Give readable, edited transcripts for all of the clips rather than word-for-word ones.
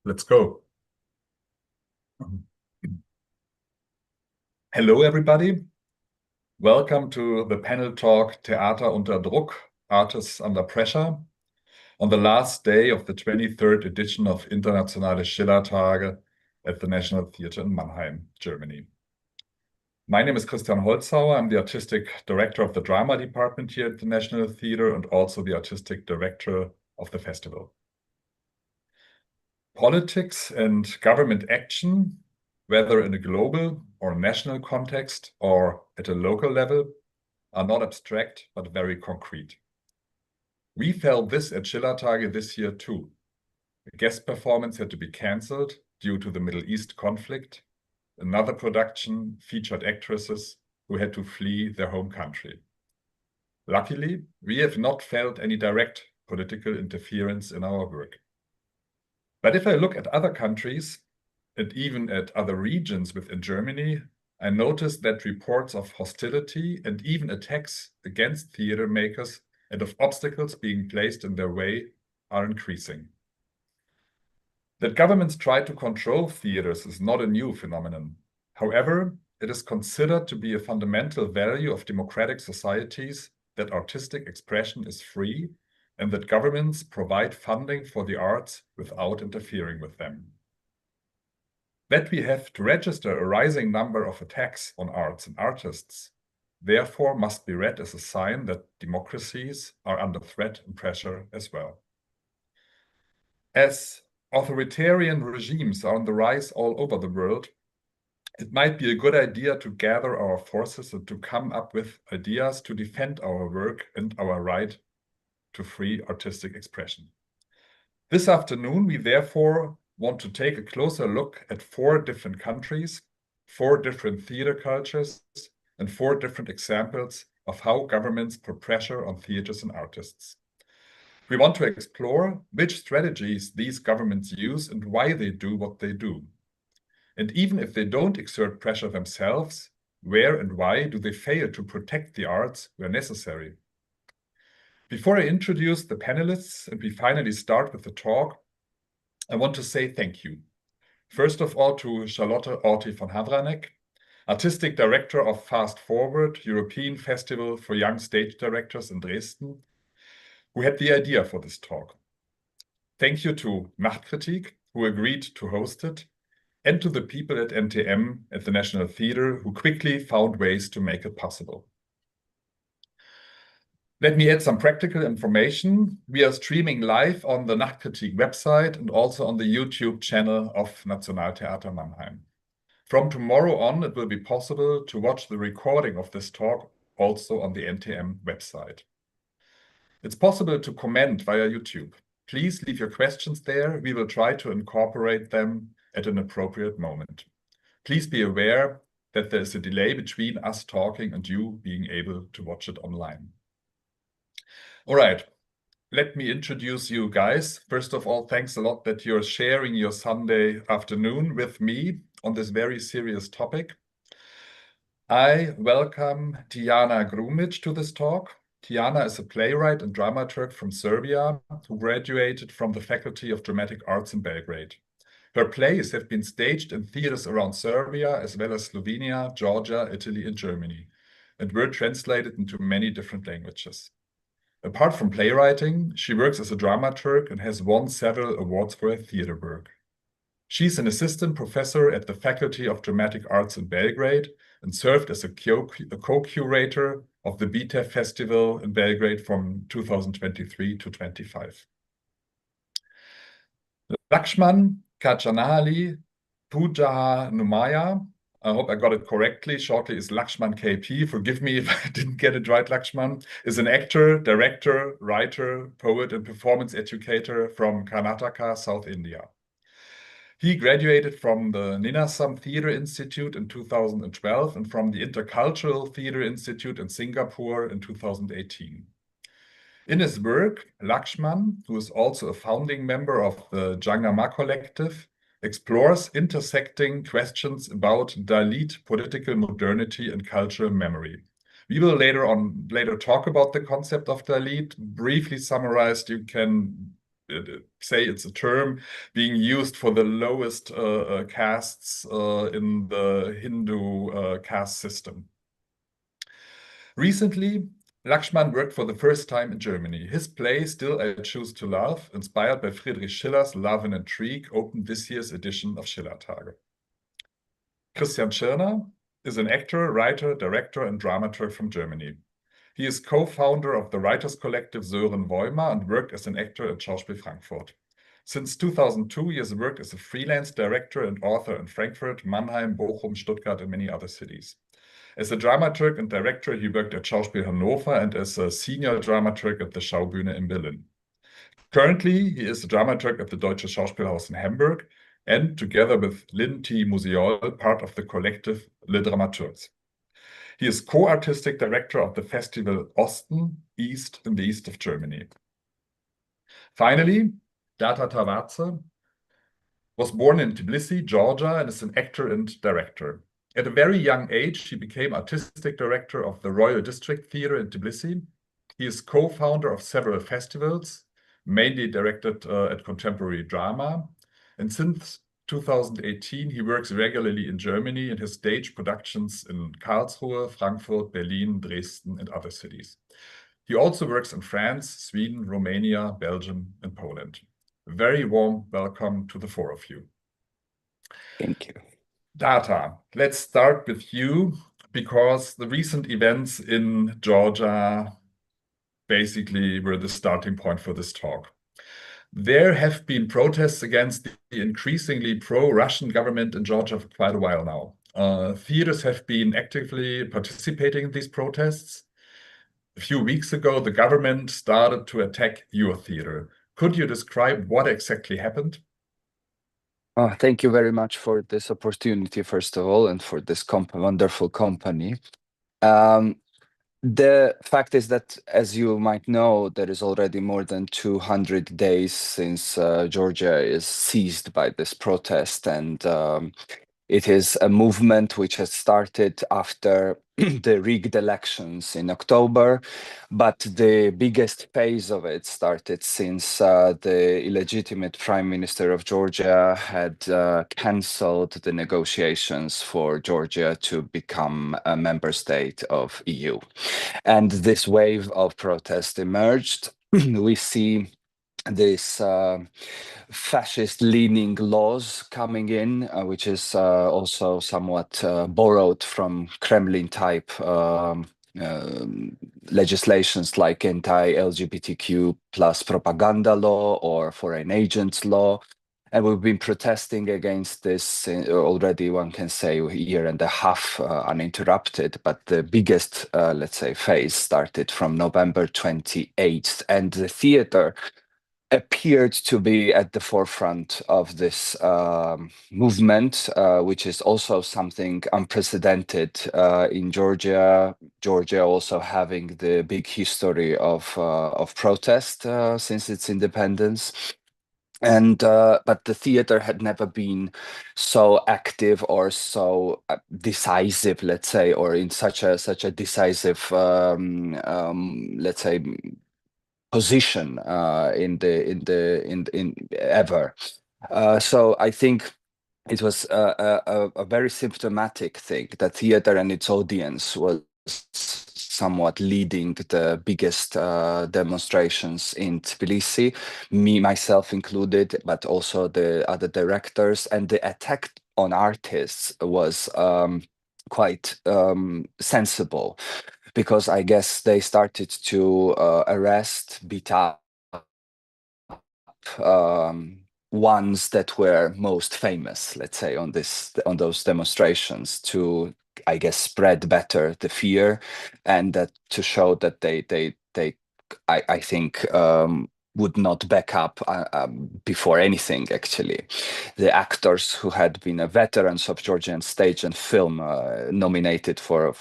Let's go. Hello, everybody. Welcome to the panel talk Theater unter Druck, Artists Under Pressure, on the last day of the 23rd edition of Internationale Schillertage at the Nationaltheater in Mannheim, Germany. My name is Christian Holzhauer. I'm the artistic director of the drama department here at the National Theater and also the artistic director of the festival. Politics and government action, whether in a global or national context or at a local level, are not abstract but very concrete. We felt this at Schillertage this year too. A guest performance had to be cancelled due to the Middle East conflict. Another production featured actresses who had to flee their home country. Luckily, we have not felt any direct political interference in our work. But if I look at other countries, and even at other regions within Germany, I noticed that reports of hostility and even attacks against theater makers and of obstacles being placed in their way are increasing. That governments try to control theaters is not a new phenomenon. However, it is considered to be a fundamental value of democratic societies that artistic expression is free and that governments provide funding for the arts without interfering with them. That we have to register a rising number of attacks on arts and artists, therefore must be read as a sign that democracies are under threat and pressure as well. As authoritarian regimes are on the rise all over the world, it might be a good idea to gather our forces and to come up with ideas to defend our work and our right to free artistic expression. This afternoon, we therefore want to take a closer look at 4 different countries, 4 different theater cultures, and 4 different examples of how governments put pressure on theaters and artists. We want to explore which strategies these governments use and why they do what they do. And even if they don't exert pressure themselves, where and why do they fail to protect the arts where necessary? Before I introduce the panelists and we finally start with the talk, I want to say thank you. First of all to Charlotte Orti von Havranek, Artistic Director of Fast Forward, European Festival for Young Stage Directors in Dresden, who had the idea for this talk. Thank you to Nachtkritik, who agreed to host it, and to the people at NTM at the National Theater, who quickly found ways to make it possible. Let me add some practical information. We are streaming live on the Nachtkritik website and also on the YouTube channel of Nationaltheater Mannheim. From tomorrow on, it will be possible to watch the recording of this talk also on the NTM website. It's possible to comment via YouTube. Please leave your questions there. We will try to incorporate them at an appropriate moment. Please be aware that there is a delay between us talking and you being able to watch it online. All right, let me introduce you guys. First of all, thanks a lot that you're sharing your Sunday afternoon with me on this very serious topic. I welcome Tijana Grumić to this talk. Tijana is a playwright and dramaturg from Serbia who graduated from the Faculty of Dramatic Arts in Belgrade. Her plays have been staged in theaters around Serbia as well as Slovenia, Georgia, Italy, and Germany, and were translated into many different languages. Apart from playwriting, she works as a dramaturg and has won several awards for her theater work. She's an assistant professor at the Faculty of Dramatic Arts in Belgrade and served as a co-curator of the Berichte Festival in Belgrade from 2023 to 25. Lakshman Kachanahalli Poojahanumaiah, I hope I got it correctly, shortly is Lakshman KP, forgive me if I didn't get it right, Lakshman, is an actor, director, writer, poet, and performance educator from Karnataka, South India. He graduated from the Ninasam Theatre Institute in 2012 and from the Intercultural Theatre Institute in Singapore in 2018. In his work, Lakshman, who is also a founding member of the Jangama Collective, explores intersecting questions about Dalit political modernity and cultural memory. We will later talk about the concept of Dalit. Briefly summarized, you can say it's a term being used for the lowest castes in the Hindu caste system. Recently, Lakshman worked for the first time in Germany. His play, Still I Choose to Love, inspired by Friedrich Schiller's Love and Intrigue, opened this year's edition of Schillertage. Christian Tschirner is an actor, writer, director, and dramaturg from Germany. He is co-founder of the writers collective Sören Woymer and worked as an actor at Schauspiel Frankfurt. Since 2002, he has worked as a freelance director and author in Frankfurt, Mannheim, Bochum, Stuttgart, and many other cities. As a dramaturg and director, he worked at Schauspiel Hannover and as a senior dramaturg at the Schaubühne in Berlin. Currently, he is a dramaturg at the Deutsches Schauspielhaus in Hamburg and, together with Lynn T. Musiol, part of the collective Le Dramaturgs. He is co-artistic director of the festival Osten, East, in the east of Germany. Finally, Data Tawadze was born in Tbilisi, Georgia, and is an actor and director. At a very young age, he became artistic director of the Royal District Theatre in Tbilisi. He is co-founder of several festivals, mainly directed at contemporary drama. And since 2018, he works regularly in Germany and has staged productions in Karlsruhe, Frankfurt, Berlin, Dresden, and other cities. He also works in France, Sweden, Romania, Belgium, and Poland. A very warm welcome to the four of you. Thank you. Data, let's start with you, because the recent events in Georgia basically were the starting point for this talk. There have been protests against the increasingly pro-Russian government in Georgia for quite a while now. Theaters have been actively participating in these protests. A few weeks ago, the government started to attack your theater. Could you describe what exactly happened? Thank you very much for this opportunity, first of all, and for this wonderful company. The fact is that, as you might know, there is already more than 200 days since Georgia is seized by this protest, and it is a movement which has started after the rigged elections in October, but the biggest phase of it started since the illegitimate Prime Minister of Georgia had cancelled the negotiations for Georgia to become a member state of EU. And this wave of protest emerged. We see this fascist-leaning laws coming in, which is also somewhat borrowed from Kremlin-type legislations like anti-LGBTQ plus propaganda law or foreign agents law. And we've been protesting against this already, one can say, a year and a half uninterrupted. But the biggest, let's say, phase started from November 28th. And the theater appeared to be at the forefront of this movement, which is also something unprecedented in Georgia. Georgia also having the big history of protest since its independence. And but the theater had never been so active or so decisive, let's say, or in such a decisive, let's say, position in ever. So I think it was a very symptomatic thing that theater and its audience was somewhat leading the biggest demonstrations in Tbilisi, me myself included, but also the other directors. And the attack on artists was quite sensible, because I guess they started to arrest, beat up ones that were most famous, let's say, on those demonstrations, to, I guess, spread better the fear, and that to show that they I think would not back up before anything, actually. The actors who had been veterans of Georgian stage and film, nominated for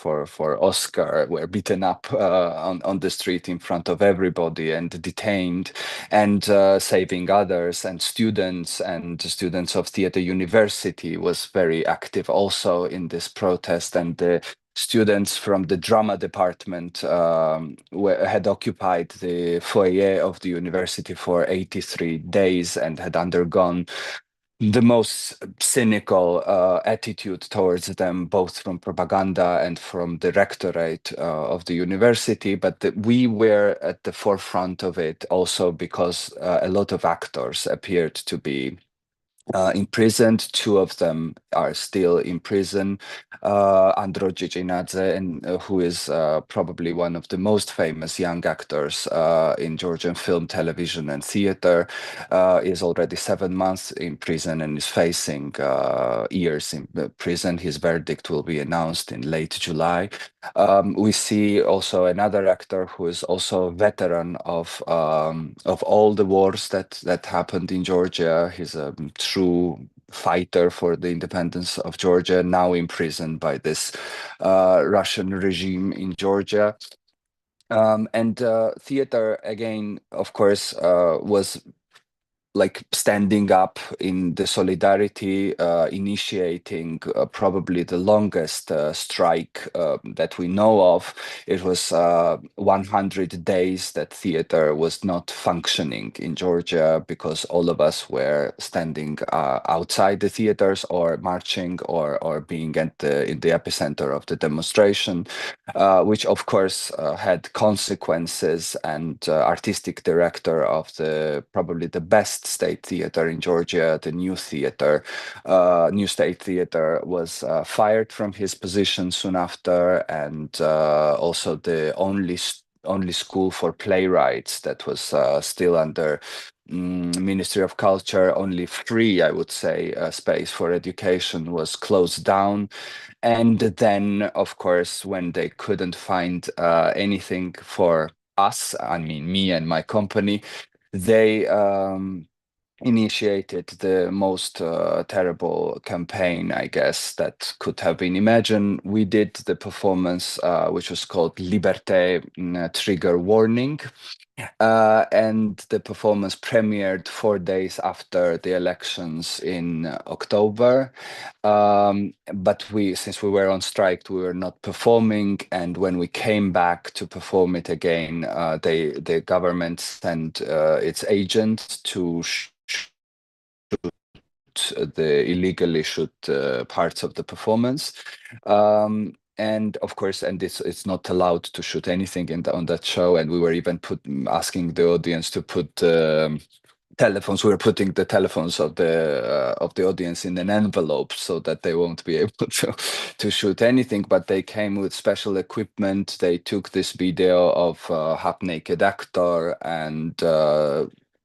Oscar, were beaten up on the street in front of everybody and detained, and saving others. And students of Theater University was very active also in this protest, and the students from the drama department had occupied the foyer of the university for 83 days and had undergone the most cynical attitude towards them, both from propaganda and from the rectorate of the university. But we were at the forefront of it also because a lot of actors appeared to be imprisoned. Two of them are still in prison. Andro Dziecinadze, who is probably one of the most famous young actors in Georgian film, television, and theater, is already 7 months in prison and is facing years in prison. His verdict will be announced in late July. We see also another actor who is also a veteran of all the wars that happened in Georgia. He's a true fighter for the independence of Georgia, now imprisoned by this Russian regime in Georgia. And theater, again, of course, was like standing up in the solidarity, initiating probably the longest strike that we know of. It was 100 days that theater was not functioning in Georgia because all of us were standing outside the theaters or marching or being in the epicenter of the demonstration, which of course had consequences. And artistic director of probably the best state theater in Georgia, the New State Theater, was fired from his position soon after, and also the only school for playwrights that was still under Ministry of Culture, only free, I would say, space for education was closed down. And then, of course, when they couldn't find anything for us, I mean, me and my company, they initiated the most terrible campaign, I guess, that could have been imagined. We did the performance, which was called Liberté Trigger Warning. And the performance premiered 4 days after the elections in October. But since we were on strike, we were not performing. And when we came back to perform it again, the government sent its agent to the illegally shoot parts of the performance. And of course, it's not allowed to shoot anything on that show. And we were even asking the audience to put telephones. We were putting the telephones of the audience in an envelope so that they won't be able to shoot anything. But they came with special equipment. They took this video of half-naked actor and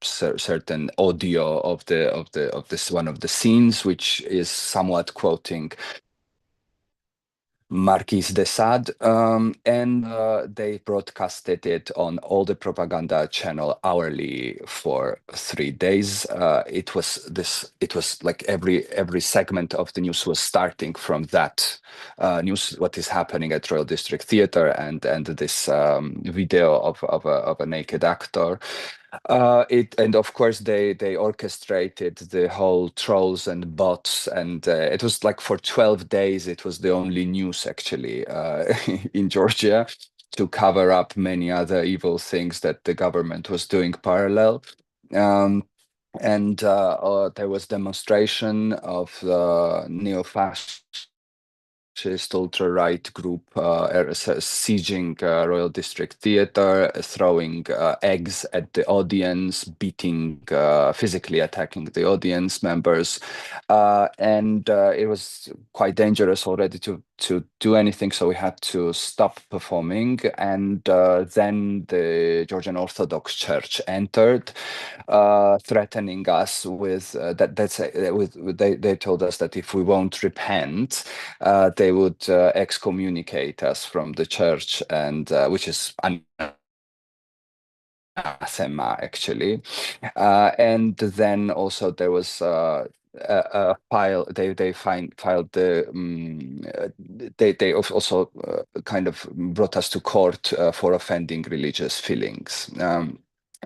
certain audio of this one of the scenes, which is somewhat quoting Marquis de Sade, and they broadcasted it on all the propaganda channel hourly for 3 days. It was like every segment of the news was starting from that news, what is happening at Royal District Theatre, and this video of a naked actor. And of course they orchestrated the whole trolls and bots, and it was like for 12 days it was the only news actually in Georgia, to cover up many other evil things that the government was doing parallel. And there was demonstration of the neo-fascist ultra-right group sieging Royal District Theatre, throwing eggs at the audience, beating, physically attacking the audience members. And it was quite dangerous already to do anything, so we had to stop performing. And then the Georgian Orthodox Church entered, threatening us with they told us that if we won't repent, they would excommunicate us from the church, and which is anathema actually. And then also there was a file. They filed the. They also kind of brought us to court for offending religious feelings,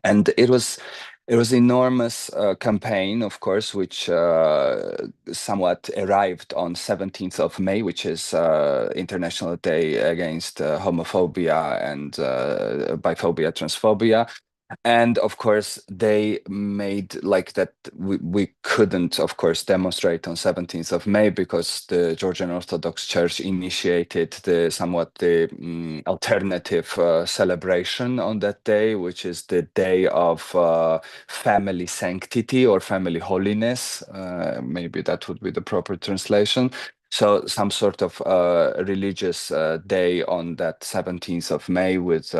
and it was It was enormous campaign, of course, which somewhat arrived on 17th of May, which is International Day Against Homophobia and Biphobia, Transphobia. And of course, they made like that we couldn't, of course, demonstrate on 17th of May because the Georgian Orthodox Church initiated the alternative celebration on that day, which is the day of family sanctity or family holiness. Maybe that would be the proper translation. So some sort of religious day on that 17th of May with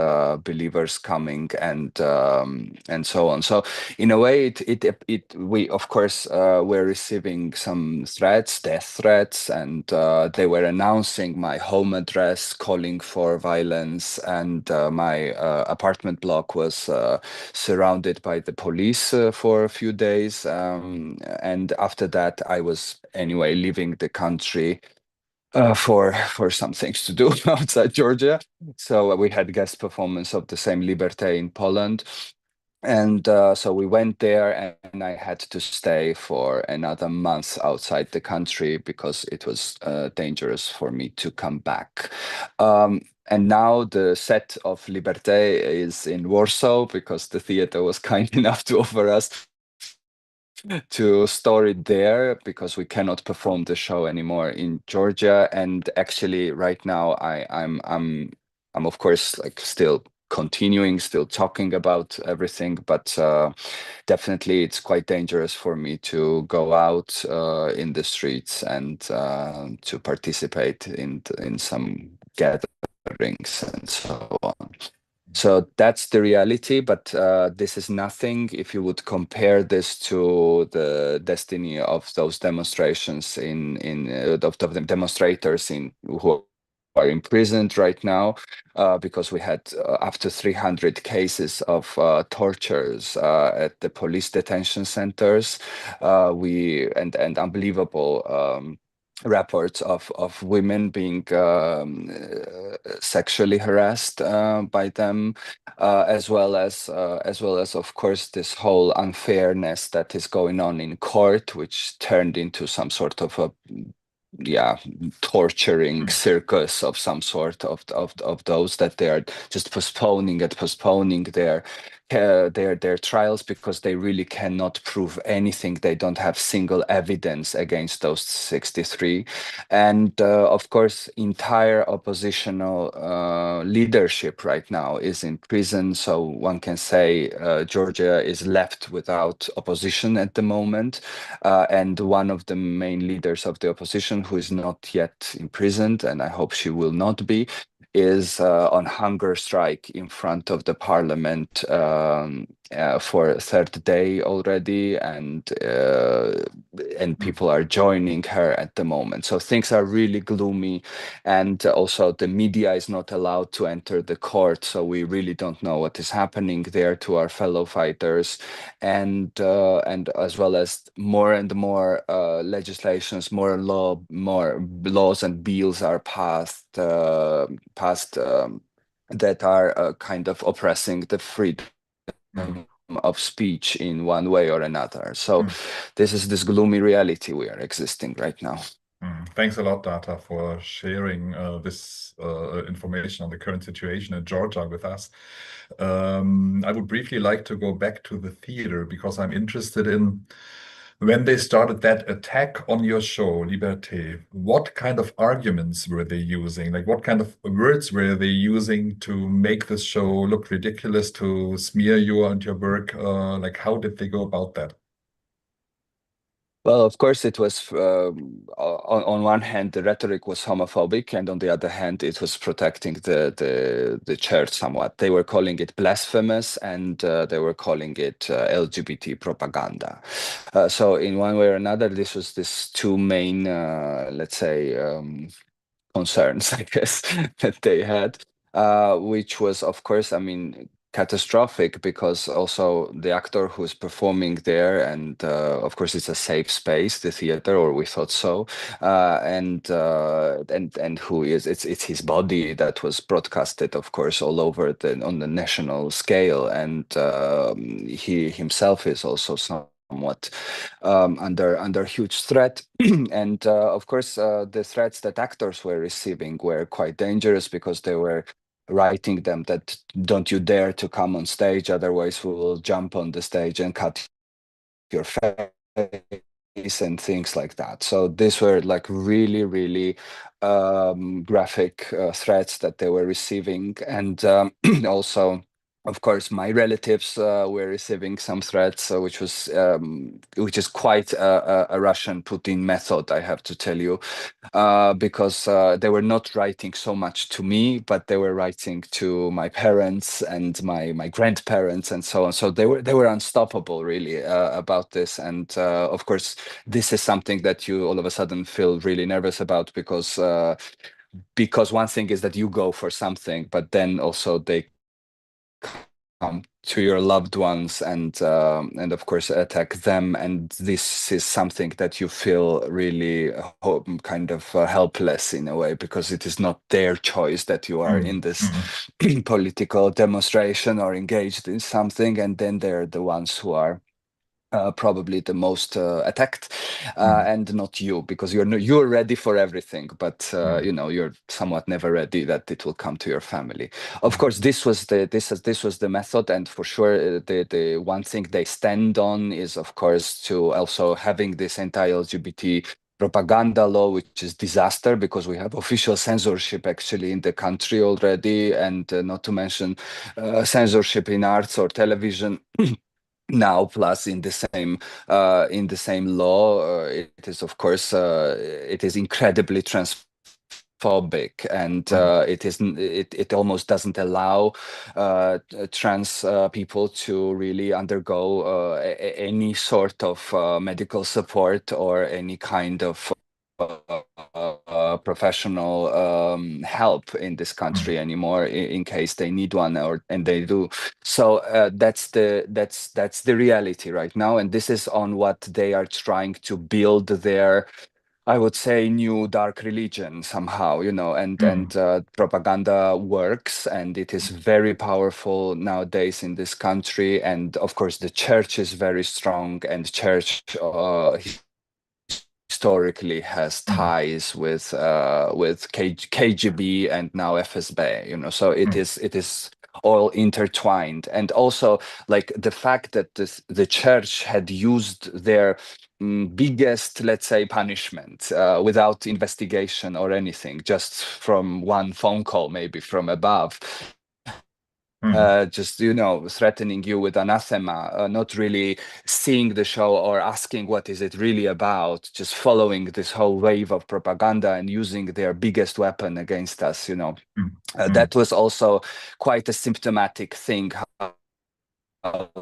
believers coming and so on. So in a way, we of course were receiving some threats, death threats, and they were announcing my home address, calling for violence, and my apartment block was surrounded by the police for a few days. And after that, I was anyway leaving the country for some things to do outside Georgia. So we had guest performance of the same Liberté in Poland. And so we went there, and I had to stay for another month outside the country because it was dangerous for me to come back. And now the set of Liberté is in Warsaw because the theater was kind enough to offer us to store it there because we cannot perform the show anymore in Georgia. And actually, right now, I'm of course like still continuing, still talking about everything, but definitely it's quite dangerous for me to go out in the streets and to participate in some gatherings and so on. So that's the reality, but this is nothing if you would compare this to the destiny of those demonstrations of the demonstrators who are imprisoned right now, because we had up to 300 cases of tortures at the police detention centers. And unbelievable. Reports of women being sexually harassed by them, as well as of course this whole unfairness that is going on in court, which turned into some sort of a torturing circus of some sort of those that they are just postponing their trials because they really cannot prove anything. They don't have single evidence against those 63. And of course, entire oppositional leadership right now is in prison. So one can say Georgia is left without opposition at the moment. And one of the main leaders of the opposition, who is not yet imprisoned, and I hope she will not be, is on hunger strike in front of the parliament for a third day already, and people are joining her at the moment. So things are really gloomy, and also the media is not allowed to enter the court, so we really don't know what is happening there to our fellow fighters, and as well as more and more legislations, more laws and bills are passed that are kind of oppressing the freedom of speech in one way or another. So this is this gloomy reality we are existing right now. Thanks a lot, Data, for sharing this information on the current situation in Georgia with us. I would briefly like to go back to the theater because I'm interested in when they started that attack on your show, Liberté. What kind of arguments were they using? Like, what kind of words were they using to make this show look ridiculous, to smear you and your work? Like, how did they go about that? Well, of course, it was on one hand the rhetoric was homophobic, and on the other hand, it was protecting the church somewhat. They were calling it blasphemous, and they were calling it LGBT propaganda. So, in one way or another, this two main, let's say, concerns, I guess, that they had, which was, of course, I mean, catastrophic, because also the actor who's performing there, and of course it's a safe space, the theater, or we thought so, and who is, it's his body that was broadcasted, of course, all over on the national scale, and he himself is also somewhat under huge threat. And of course, the threats that actors were receiving were quite dangerous, because they were writing them that don't you dare to come on stage, otherwise we will jump on the stage and cut your face and things like that. So these were like really, really graphic threats that they were receiving. And also, of course, my relatives were receiving some threats, which is quite a Russian Putin method, I have to tell you, because they were not writing so much to me, but they were writing to my parents and my grandparents and so on. So they were unstoppable, really, about this. And of course, this is something that you all of a sudden feel really nervous about, because one thing is that you go for something, but then also they come to your loved ones and of course attack them, and this is something that you feel really kind of helpless in a way, because it is not their choice that you are in this political demonstration or engaged in something, and then they're the ones who are probably the most attacked, and not you, because you're ready for everything, but you're somewhat never ready that it will come to your family. Of course, this was the method, and for sure the one thing they stand on is, of course, to also having this anti-LGBT propaganda law, which is disaster, because we have official censorship actually in the country already, and not to mention censorship in arts or television. Now, plus in the same law, it is, of course, it is incredibly transphobic, and it almost doesn't allow trans people to really undergo any sort of medical support or any kind of professional help in this country anymore, in case they need one, and they do. So that's the reality right now, and this is on what they are trying to build their, I would say, new dark religion somehow, and propaganda works, and it is very powerful nowadays in this country. And of course, the church is very strong, and church historically has ties with KGB and now FSB, so it is all intertwined. And also, like, the fact that the church had used their biggest, let's say, punishment without investigation or anything, just from one phone call, maybe from above, just threatening you with anathema, not really seeing the show or asking what is it really about, just following this whole wave of propaganda and using their biggest weapon against us. That was also quite a symptomatic thing, how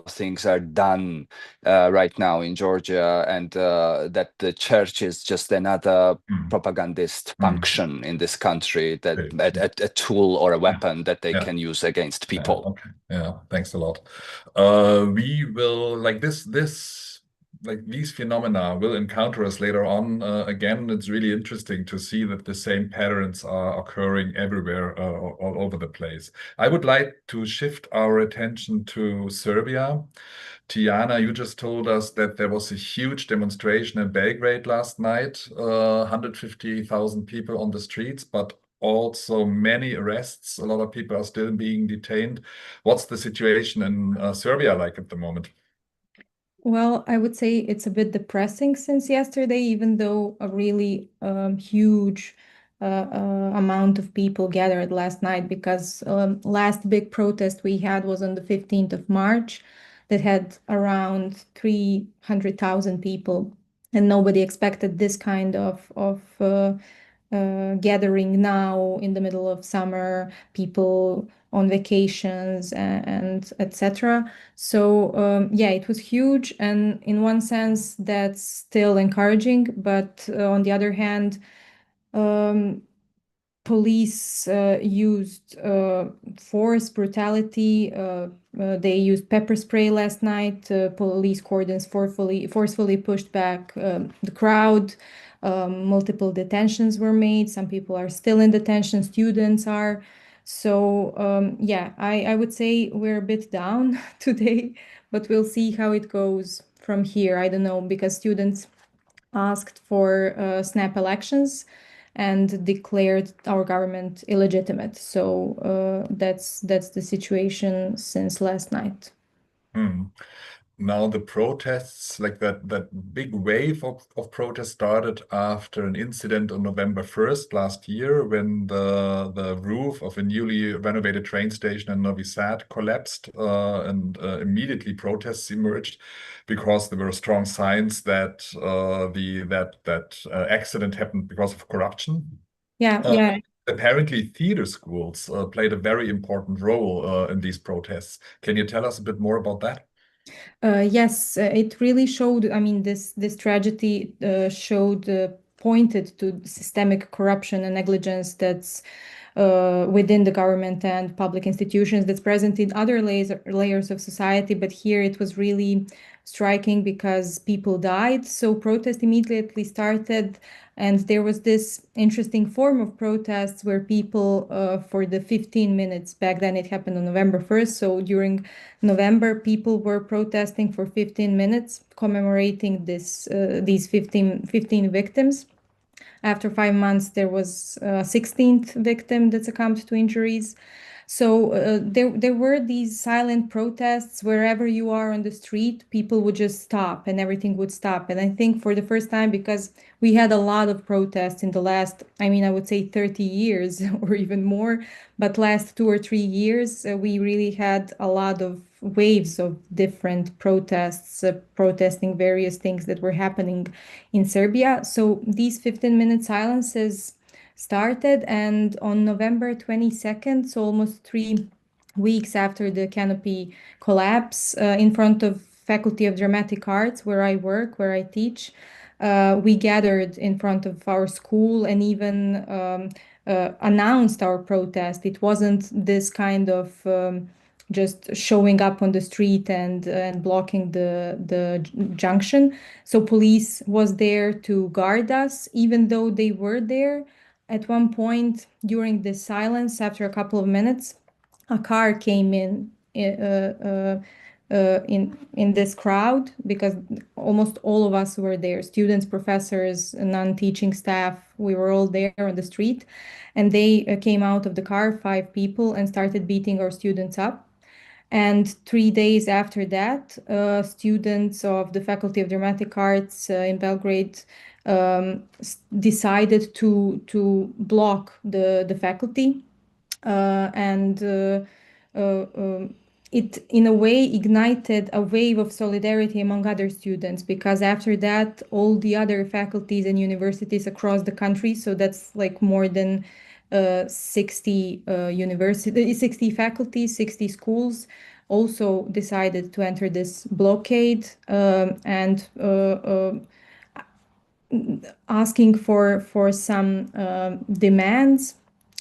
things are done right now in Georgia, and that the church is just another propagandist function in this country, that a tool or a weapon that they can use against people. Okay. Yeah, thanks a lot. We will, like these phenomena will encounter us later on. Again, it's really interesting to see that the same patterns are occurring everywhere, all over the place. I would like to shift our attention to Serbia. Tijana, you just told us that there was a huge demonstration in Belgrade last night, 150,000 people on the streets, but also many arrests. A lot of people are still being detained. What's the situation in Serbia like at the moment? Well, I would say it's a bit depressing since yesterday, even though a really huge amount of people gathered last night, because last big protest we had was on the 15th of March that had around 300,000 people, and nobody expected this kind of gathering now in the middle of summer, people on vacations and etc. So yeah, it was huge, and in one sense that's still encouraging, but on the other hand, police used force, brutality. They used pepper spray last night. Police cordons forcefully pushed back the crowd. Multiple detentions were made. Some people are still in detention. Students are. So yeah, I would say we're a bit down today, but we'll see how it goes from here. I don't know, because students asked for snap elections and declared our government illegitimate. So that's the situation since last night. Now the protests, like that big wave of protests started after an incident on November 1st last year, when the roof of a newly renovated train station in Novi Sad collapsed, and immediately protests emerged because there were strong signs that that accident happened because of corruption. Yeah. Apparently, theater schools played a very important role in these protests. Can you tell us a bit more about that? Yes, it really showed. I mean, this tragedy pointed to systemic corruption and negligence that's within the government and public institutions, that's present in other layers of society. But here it was really striking because people died. So protest immediately started, and there was this interesting form of protests where people, for the 15 minutes, back then it happened on November 1st. So during November, people were protesting for 15 minutes, commemorating these 15 victims. After 5 months, there was a 16th victim that succumbed to injuries. So there were these silent protests. Wherever you are on the street, people would just stop and everything would stop. And I think for the first time, because we had a lot of protests in the last, I mean, I would say 30 years or even more, but last 2 or 3 years, we really had a lot of waves of different protests, protesting various things that were happening in Serbia. So these 15-minute silences started, and on November 22nd, so almost 3 weeks after the canopy collapse, in front of Faculty of Dramatic Arts, where I work, where I teach, we gathered in front of our school and even announced our protest. It wasn't this kind of just showing up on the street and blocking the junction. So police was there to guard us, even though they were there. At one point during this silence, after a couple of minutes, a car came in this crowd, because almost all of us were there, students, professors, non-teaching staff. We were all there on the street, and they came out of the car, 5 people, and started beating our students up. And 3 days after that, students of the Faculty of Dramatic Arts in Belgrade decided to block the faculty, and it in a way ignited a wave of solidarity among other students, because after that all the other faculties and universities across the country, so that's like more than 60 universities, 60 faculties, 60 schools, also decided to enter this blockade, and asking for some demands.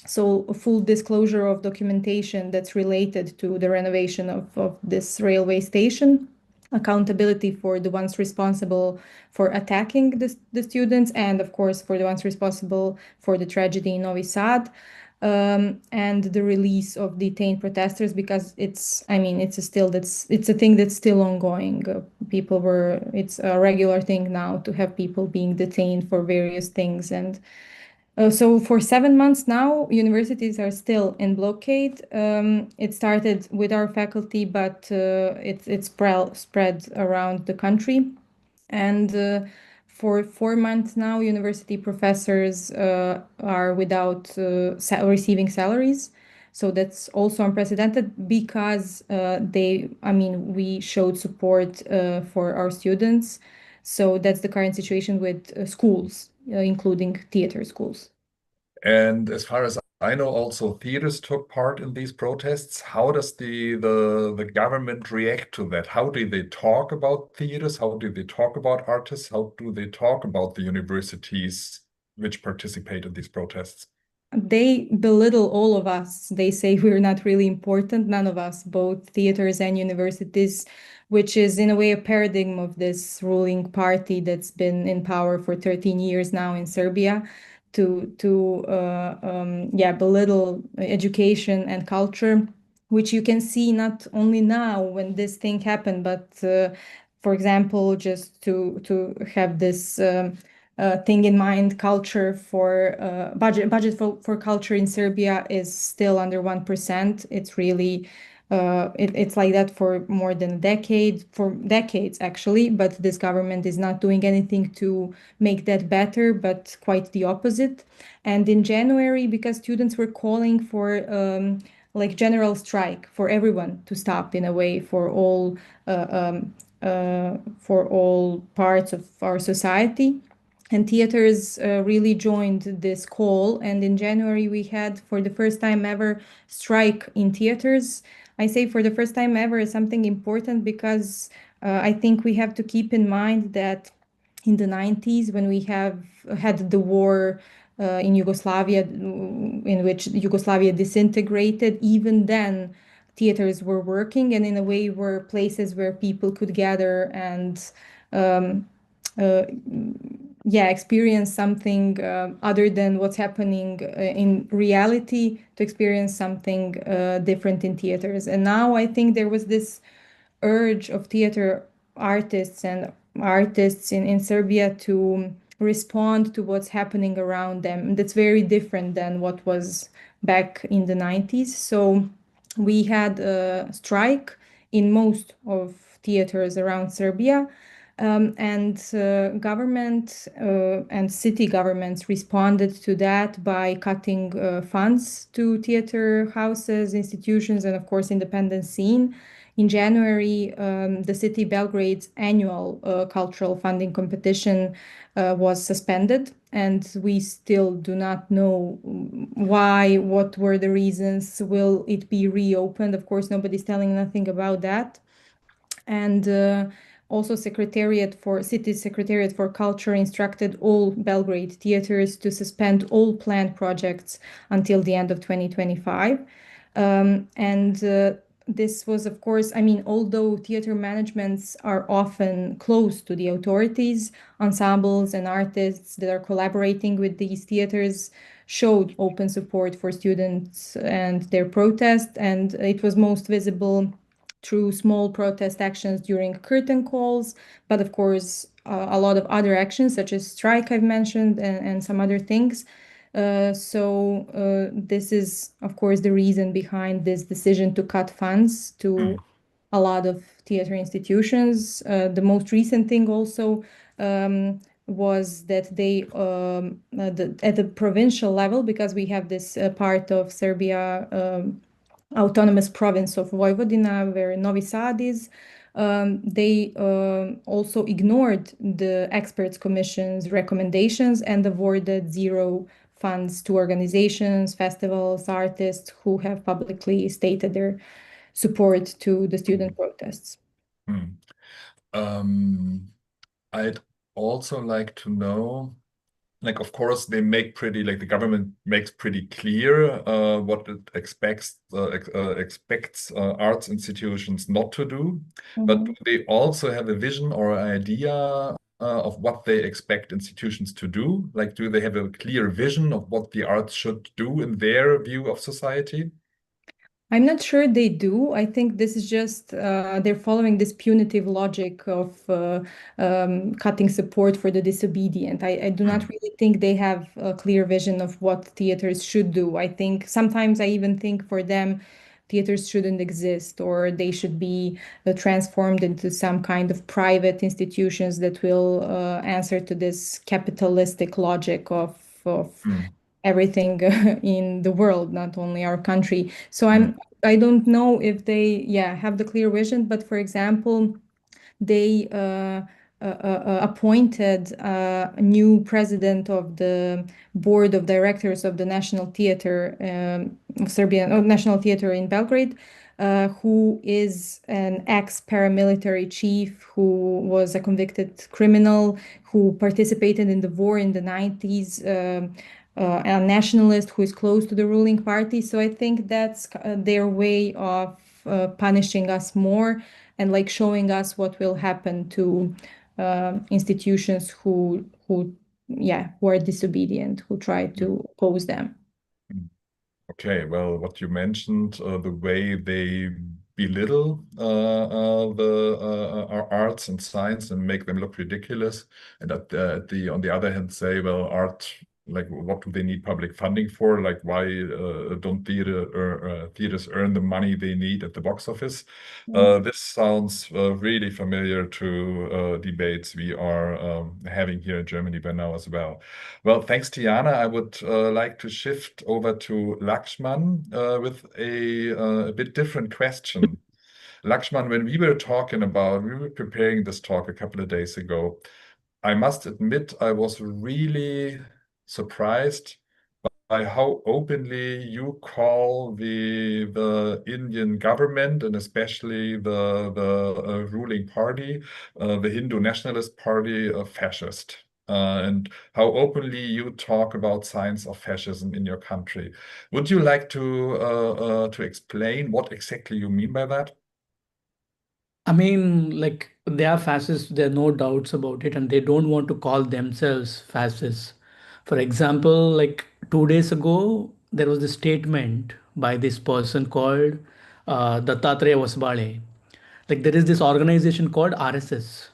So a full disclosure of documentation that's related to the renovation of this railway station, accountability for the ones responsible for attacking the students, and of course for the ones responsible for the tragedy in Novi Sad, and the release of detained protesters, because it's a thing that's still ongoing. It's a regular thing now to have people being detained for various things. And so for 7 months now, universities are still in blockade. It started with our faculty, but it's spread around the country. And for 4 months now, university professors are without receiving salaries. So that's also unprecedented, because we showed support for our students. So that's the current situation with schools, including theater schools. And as far as I know, also theaters took part in these protests. How does the government react to that? How do they talk about theaters? How do they talk about artists? How do they talk about the universities which participate in these protests? they belittle all of us. They say we're not really important, none of us, both theaters and universities, which is in a way a paradigm of this ruling party that's been in power for 13 years now in Serbia, to belittle education and culture, which you can see not only now when this thing happened, but for example, just to have this thing in mind, culture for budget for culture in Serbia is still under 1%. It's really it's like that for more than a decade, for decades actually, but this government is not doing anything to make that better, but quite the opposite. And in January, because students were calling for like general strike for everyone to stop in a way for all parts of our society. And theaters really joined this call. And in January, we had, for the first time ever, strike in theaters. I say for the first time ever is something important because I think we have to keep in mind that in the 90s, when we have had the war in Yugoslavia, in which Yugoslavia disintegrated, even then theaters were working and in a way were places where people could gather and um, uh, experience something other than what's happening in reality, to experience something different in theaters. And now I think there was this urge of theater artists and artists in Serbia to respond to what's happening around them. That's very different than what was back in the 90s. So we had a strike in most of theaters around Serbia. And government and city governments responded to that by cutting funds to theater houses, institutions, and of course, independent scene. In January, the city Belgrade's annual cultural funding competition was suspended, and we still do not know why, what were the reasons, will it be reopened? Of course, nobody's telling nothing about that. And also City Secretariat for Culture instructed all Belgrade theaters to suspend all planned projects until the end of 2025. And this was, of course, I mean, although theater managements are often close to the authorities, ensembles and artists that are collaborating with these theaters showed open support for students and their protest. And it was most visible through small protest actions during curtain calls, but of course, a lot of other actions such as strike I've mentioned and some other things. So this is, of course, the reason behind this decision to cut funds to a lot of theater institutions. The most recent thing also was that they, at the provincial level, because we have this part of Serbia, autonomous province of Vojvodina, where Novi Sad is, they also ignored the experts commission's recommendations and awarded zero funds to organizations, festivals, artists who have publicly stated their support to the student protests. I'd also like to know, like, of course, they make pretty, like, the government makes pretty clear what it expects arts institutions not to do, but do they also have a vision or idea of what they expect institutions to do? Like, do they have a clear vision of what the arts should do in their view of society? I'm not sure they do. I think this is just they're following this punitive logic of cutting support for the disobedient. I do not really think they have a clear vision of what theaters should do. I think sometimes I even think for them, theaters shouldn't exist, or they should be transformed into some kind of private institutions that will answer to this capitalistic logic of everything in the world, not only our country. So I don't know if they have the clear vision, but for example, they appointed a new president of the board of directors of the National Theater National Theater in Belgrade, who is an ex-paramilitary chief who was a convicted criminal who participated in the war in the 90s. a nationalist who is close to the ruling party. So I think that's their way of punishing us more and like showing us what will happen to institutions who are disobedient, who try to oppose them. Okay, well, what you mentioned, the way they belittle our arts and science and make them look ridiculous, and on the other hand say, well, art, like, what do they need public funding for? Like, why don't theaters earn the money they need at the box office? This sounds really familiar to debates we are having here in Germany by now as well. Well, thanks, Tijana. I would like to shift over to Lakshman with a bit different question. Lakshman, when we were preparing this talk a couple of days ago, I must admit I was really surprised by how openly you call the Indian government and especially the ruling party, the Hindu Nationalist Party, fascist. And how openly you talk about signs of fascism in your country. Would you like to explain what exactly you mean by that? I mean, like they are fascists, there are no doubts about it, and they don't want to call themselves fascists. For example, like 2 days ago, there was a statement by this person called Dattatreya Vasbale. Like there is this organization called RSS,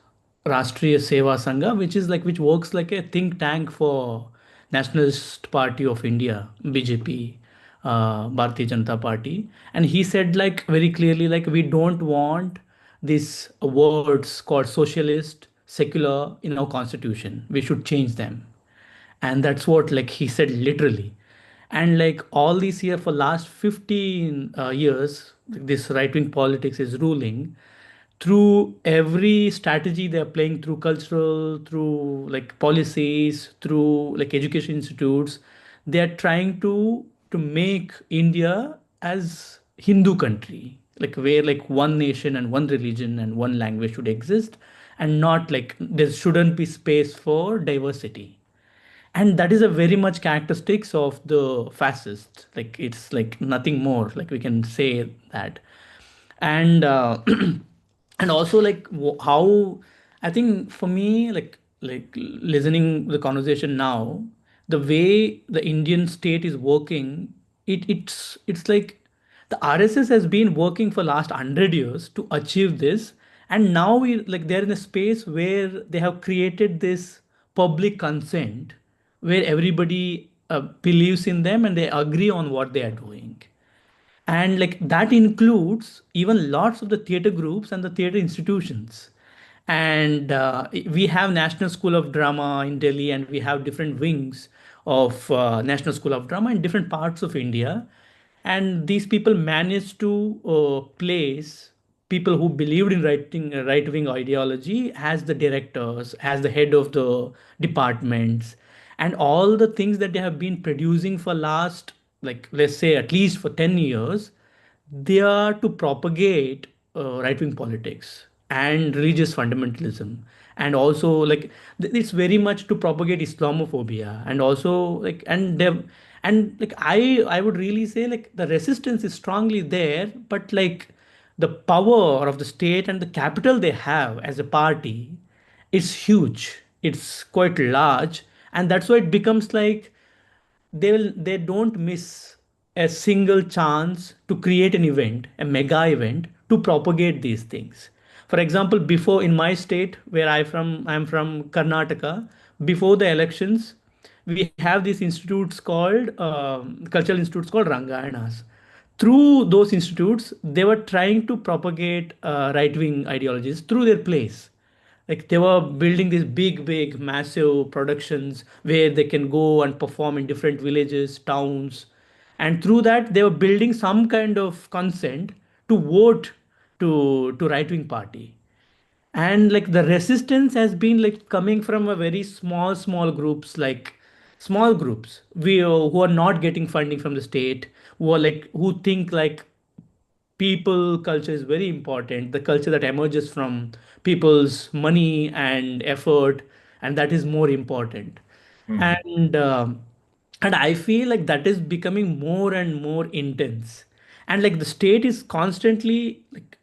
Rashtriya Seva Sangha, which works like a think tank for Nationalist Party of India, BJP, Bharatiya Janata Party. And he said like very clearly, like we don't want these words called socialist, secular in our constitution. We should change them. And that's what like he said literally. And like all these years for last 15 years, this right-wing politics is ruling through every strategy they're playing, through cultural, through like policies, through like education institutes. They're trying to make India as Hindu country, like where like one nation and one religion and one language should exist, and not like there shouldn't be space for diversity. And that is a very much characteristics of the fascist. Like it's like nothing more, like we can say that. And and also like how I think for me like listening the conversation now, the way the Indian state is working, it's like the RSS has been working for last 100 years to achieve this, and now we like they're in a space where they have created this public consent where everybody believes in them and they agree on what they are doing. And like that includes even lots of the theater groups and the theater institutions. And we have National School of Drama in Delhi, and we have different wings of National School of Drama in different parts of India. And these people managed to place people who believed in right wing ideology as the directors, as the head of the departments, and all the things that they have been producing for last, like let's say at least for 10 years, they are to propagate right wing politics and religious fundamentalism. And also like it's very much to propagate Islamophobia, and also like and like I would really say like the resistance is strongly there, but like the power of the state and the capital they have as a party is huge, it's quite large. And that's why it becomes like they don't miss a single chance to create an event, a mega event, to propagate these things. For example, before in my state where I'm from Karnataka, before the elections, we have these institutes called cultural institutes called Rangayanas. Through those institutes, they were trying to propagate right-wing ideologies through their plays. Like they were building these big massive productions where they can go and perform in different villages, towns, and through that they were building some kind of consent to vote to right wing party. And like the resistance has been like coming from a very small groups, like small groups who are not getting funding from the state, who are like who think like people culture is very important, the culture that emerges from people's money and effort, and that is more important. Mhm. And And I feel like that is becoming more and more intense. And like the state is constantly like,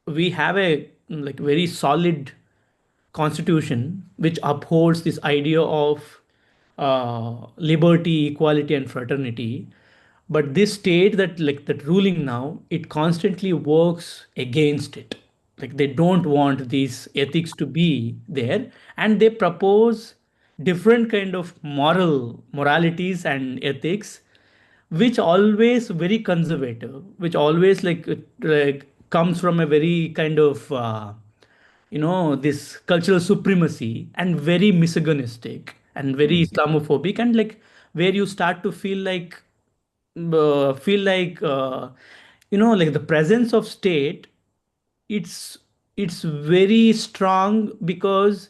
we have a like very solid constitution which upholds this idea of liberty, equality, and fraternity. But this state that like that ruling now, it constantly works against it. Like they don't want these ethics to be there, and they propose different kind of moralities and ethics, which always very conservative, which always like comes from a very kind of this cultural supremacy, and very misogynistic and very Mm. Islamophobic, and like where you start to feel like like the presence of state, it's it's very strong because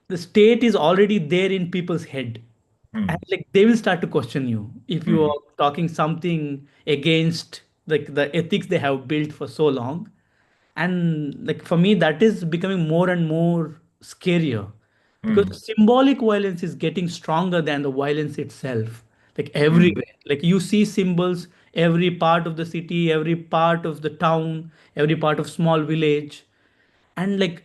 the state is already there in people's head, and Mm. like they will start to question you if you Mm. are talking something against like the ethics they have built for so long. And like for me, that is becoming more and more scarier, because Mm. symbolic violence is getting stronger than the violence itself, like Mm. everywhere. Like you see symbols every part of the city, every part of the town, every part of small village. And like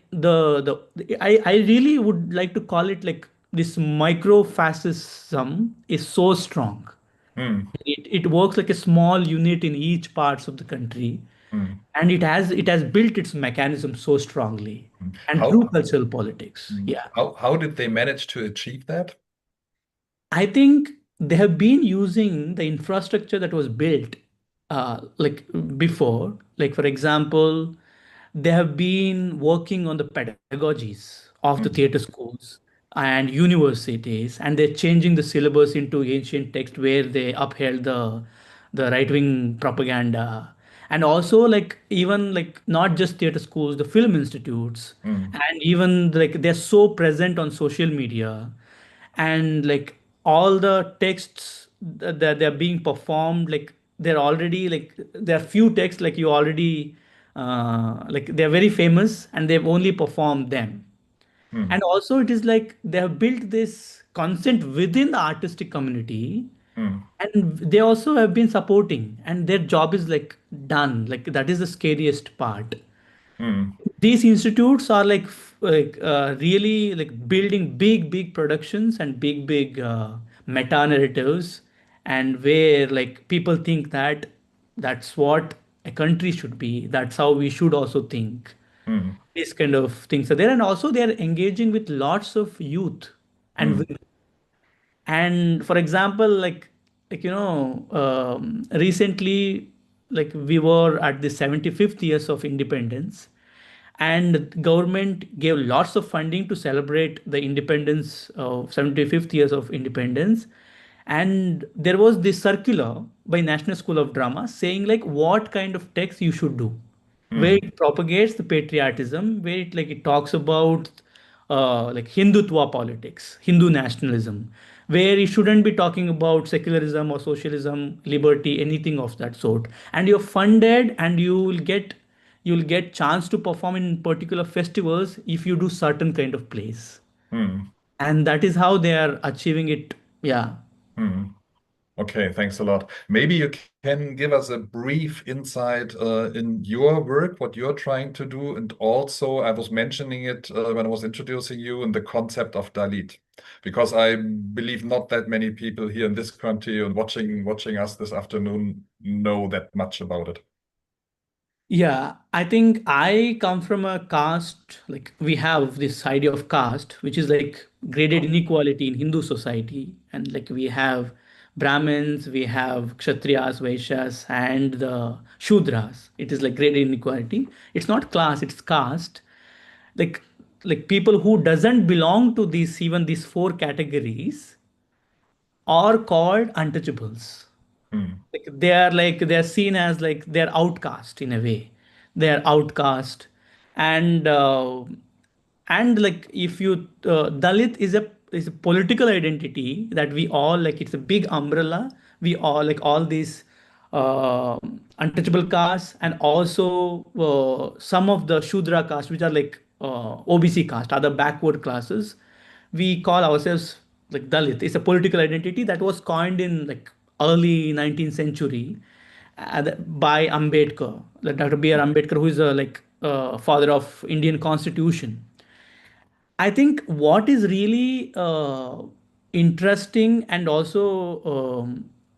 I really would like to call it like this micro fascism is so strong. Mm. It works like a small unit in each parts of the country, Mm. and it has built its mechanism so strongly, Mm. and through How cultural politics. Yeah. how did they manage to achieve that? I think they have been using the infrastructure that was built like before. Like, for example, they have been working on the pedagogies of the Mm. theater schools and universities, and they're changing the syllabus into ancient text where they upheld the right-wing propaganda. And also like even like not just theater schools, the film institutes, Mm. and even like they're so present on social media, and like all the texts that they're being performed, like they're already like there are few texts like you already like they're very famous and they've only performed them. Mm. And also it is like they have built this consent within the artistic community, Mm. and they also have been supporting, and their job is like done. Like that is the scariest part. Mm. These institutes are really like building big productions and big meta narratives, and where like people think that that's what a country should be, that's how we should also think. Mm. These kind of things are there, and also they are engaging with lots of youth and Mm. women. And for example, recently, like we were at the 75th years of independence, and government gave lots of funding to celebrate the independence of 75th years of independence. And there was this circular by National School of Drama saying like what kind of text you should do, where Mm. it propagates the patriotism, where it talks about like Hindutva politics, Hindu nationalism, where you shouldn't be talking about secularism or socialism, liberty, anything of that sort. And you're funded, and you'll get chance to perform in particular festivals if you do certain kind of plays. Mm. And that is how they are achieving it. Yeah. Mm. Okay, thanks a lot. Maybe you can give us a brief insight in your work, what you're trying to do, and also I was mentioning it when I was introducing you in the concept of Dalit, because I believe not that many people here in this country and watching us this afternoon know that much about it. Yeah, I think I come from a caste, like we have this idea of caste, which is like graded inequality in Hindu society. And like we have Brahmins, we have Kshatriyas, Vaishyas, and the Shudras. It is like graded inequality. It's not class, it's caste. Like like people who doesn't belong to these even these four categories are called untouchables. Mm. They're seen as like they're outcast in a way. They're outcast. And uh, and like if you Dalit is a political identity that we all like, it's a big umbrella. We all like all these uh, untouchable castes, and also some of the Shudra castes, which are like OBC caste, other backward classes. We call ourselves like Dalit. It's a political identity that was coined in like early 19th century by Ambedkar, like Dr. B.R. Ambedkar, who is a father of Indian Constitution. I think what is really interesting and also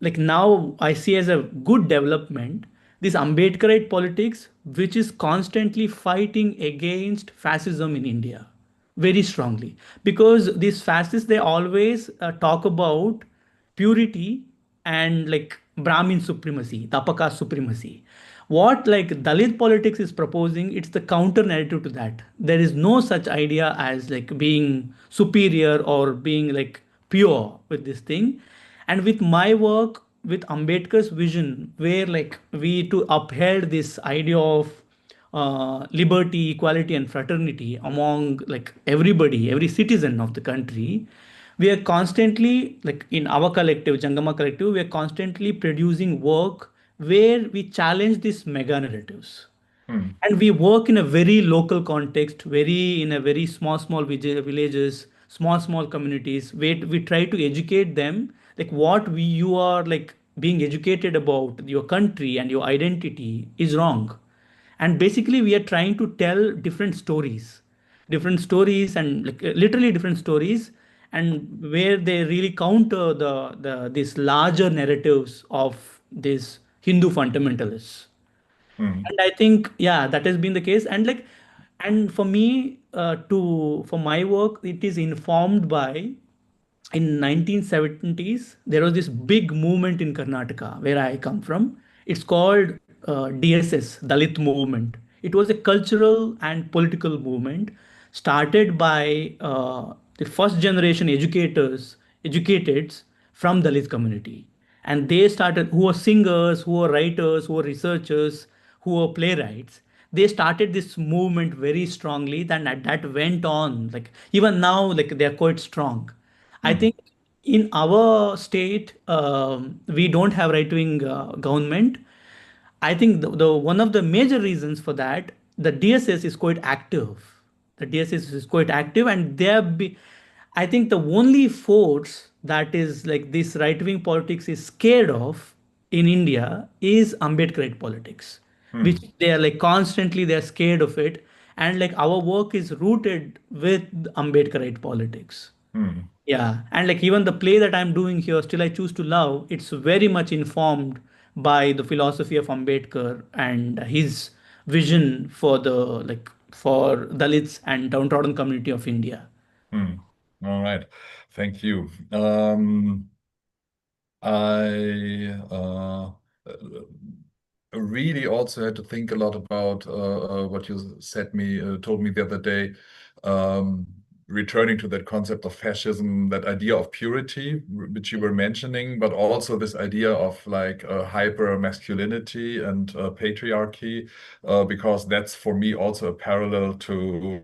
like now I see as a good development this Ambedkarite politics, which is constantly fighting against fascism in India very strongly, because these fascists they always talk about purity and like Brahmin supremacy, Tapaka supremacy. What like Dalit politics is proposing, it's the counter narrative to that. There is no such idea as like being superior or being like pure with this thing. And with my work, with Ambedkar's vision, where like we to upheld this idea of liberty, equality, and fraternity among like everybody, every citizen of the country, we are constantly like in our collective, Jangama collective, we are constantly producing work where we challenge these mega narratives. And we work in a very local context, very in a very small villages, small communities, where we try to educate them like what you are like being educated about your country and your identity is wrong. And basically we are trying to tell different stories and like literally different stories, and where they really counter the these larger narratives of these Hindu fundamentalists. And I think yeah, that has been the case. And like and for me to for my work, it is informed by in 1970s there was this big movement in Karnataka where I come from. It's called DSS, Dalit movement. It was a cultural and political movement started by the first generation educateds from Dalit community, and they started who were singers, who were writers, who were researchers, who were playwrights. They started this movement very strongly, then that went on like even now like they're quite strong. I think in our state, we don't have right-wing government. I think the one of the major reasons for that, the DSS is quite active. The DSS is quite active, and I think the only force that is like this right-wing politics is scared of in India is Ambedkarite politics, which they are like constantly they're scared of it, and like our work is rooted with Ambedkarite politics. Yeah, and like even the play that I'm doing here, Still I Choose to Love, it's very much informed by the philosophy of Ambedkar and his vision for the like for Dalits and downtrodden community of India. All right, thank you. I really also had to think a lot about what you told me the other day, returning to that concept of fascism, that idea of purity, which you were mentioning, but also this idea of like hyper masculinity and patriarchy, because that's for me also a parallel to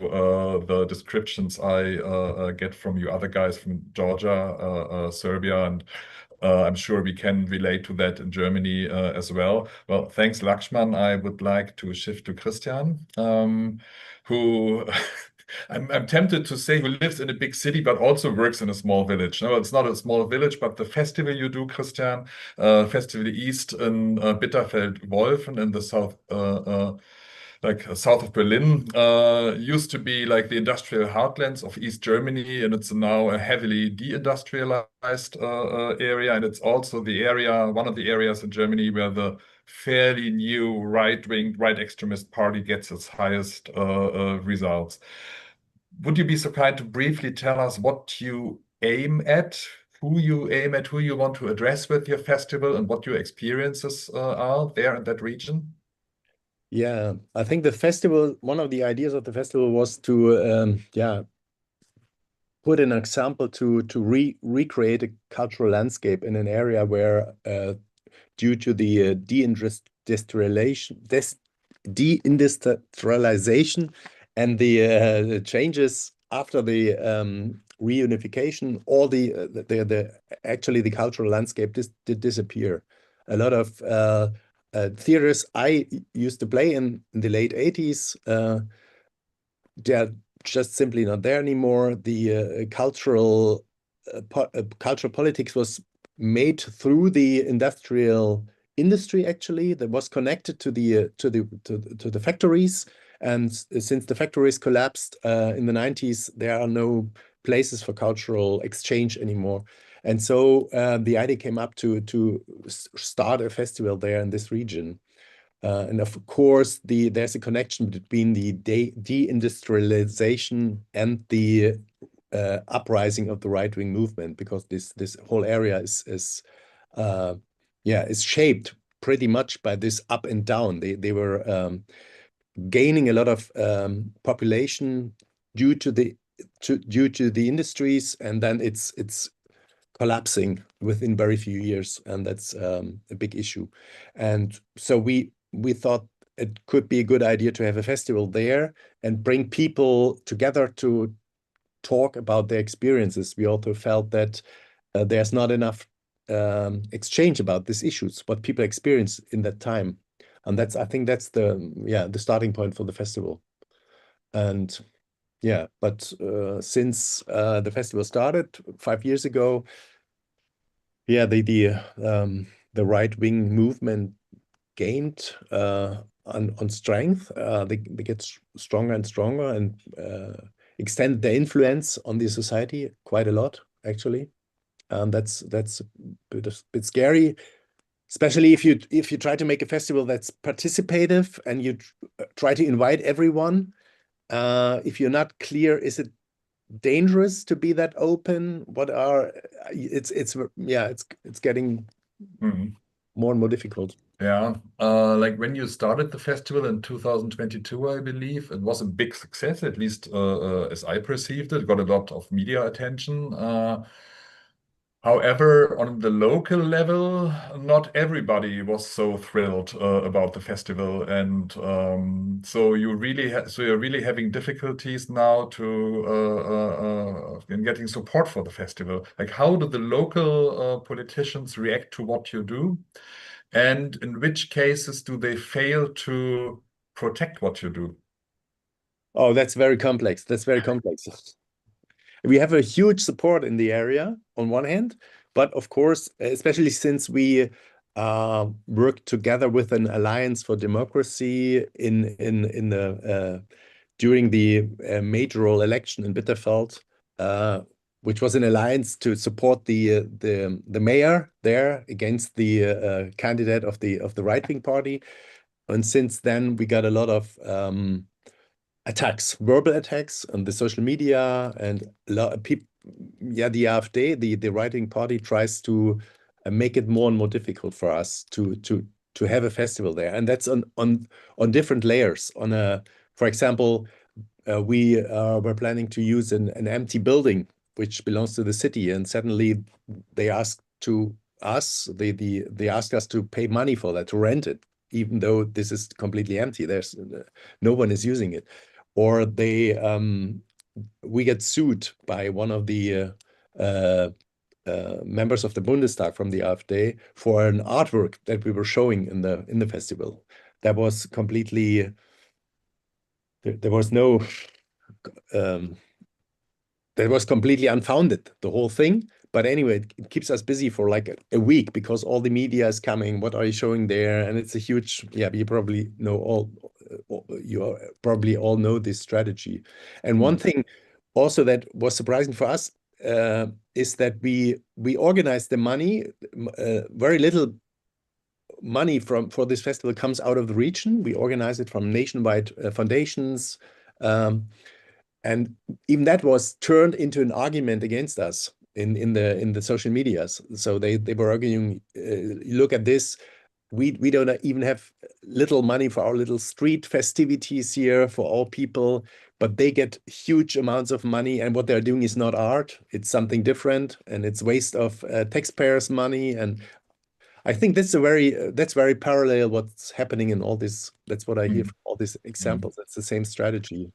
the descriptions I get from you other guys from Georgia, Serbia, and I'm sure we can relate to that in Germany as well. Well, thanks, Lakshman. I would like to shift to Christian, who I'm tempted to say who lives in a big city, but also works in a small village. No, it's not a small village, but the festival you do, Christian, Festival East in Bitterfeld-Wolfen in the south, south of Berlin, used to be like the industrial heartlands of East Germany, and it's now a heavily deindustrialized area, and it's also the area, one of the areas in Germany where the fairly new right-wing, right extremist party gets its highest results. Would you be so kind to briefly tell us what you aim at, who you aim at, who you want to address with your festival, and what your experiences are there in that region? Yeah, I think the festival, one of the ideas of the festival was to, put an example to recreate a cultural landscape in an area where, due to the deindustrialization and the changes after the reunification, all actually the cultural landscape did disappear. A lot of theaters I used to play in the late 80s, they're just simply not there anymore. The cultural cultural politics was made through the industrial industry, actually, that was connected to the factories. And since the factories collapsed in the 90s, there are no places for cultural exchange anymore. And so the idea came up to start a festival there in this region. And of course, there's a connection between the deindustrialization and the uprising of the right-wing movement, because this whole area is shaped pretty much by this up and down. They were gaining a lot of population due to the industries, and then it's collapsing within very few years, and that's a big issue. And so we thought it could be a good idea to have a festival there and bring people together to talk about their experiences. We also felt that there's not enough exchange about these issues, what people experience in that time. And I think that's the starting point for the festival. And yeah, but since the festival started 5 years ago, the right-wing movement gained on strength. They get stronger and stronger, and extend their influence on the society quite a lot, actually. That's a bit scary, especially if you try to make a festival that's participative and you try to invite everyone. If you're not clear, is it dangerous to be that open? It's getting more and more difficult. Yeah, like when you started the festival in 2022, I believe it was a big success, at least as I perceived it. It got a lot of media attention. However, on the local level, not everybody was so thrilled about the festival, and so you're really having difficulties now in getting support for the festival. Like, how do the local politicians react to what you do, and in which cases do they fail to protect what you do? Oh, that's very complex. We have a huge support in the area on one hand, but of course, especially since we worked together with an Alliance for Democracy during the mayoral election in Bitterfeld, which was an alliance to support the mayor there against the candidate of the right-wing party. And since then, we got a lot of attacks, verbal attacks on the social media, and a lot of people. Yeah, the AfD, the right-wing party, tries to make it more and more difficult for us to have a festival there, and that's on different layers. For example, we were planning to use an empty building which belongs to the city, and suddenly they asked us to pay money for that, to rent it, even though this is completely empty. There's no one is using it. Or we get sued by one of the members of the Bundestag from the AfD for an artwork that we were showing in the festival. That was completely, there was no, that was completely unfounded, the whole thing. But anyway, it keeps us busy for like a week, because all the media is coming. What are you showing there? And it's a huge, you probably know all this strategy. And one thing also that was surprising for us is that we organized the money. Very little money for this festival comes out of the region. We organize it from nationwide foundations. And even that was turned into an argument against us in the social medias. So they were arguing, look at this, we don't even have little money for our little street festivities here for all people, but they get huge amounts of money, and what they're doing is not art, it's something different, and it's waste of taxpayers' money. And I think that's very parallel what's happening in all this. That's what I hear from all these examples. That's the same strategy.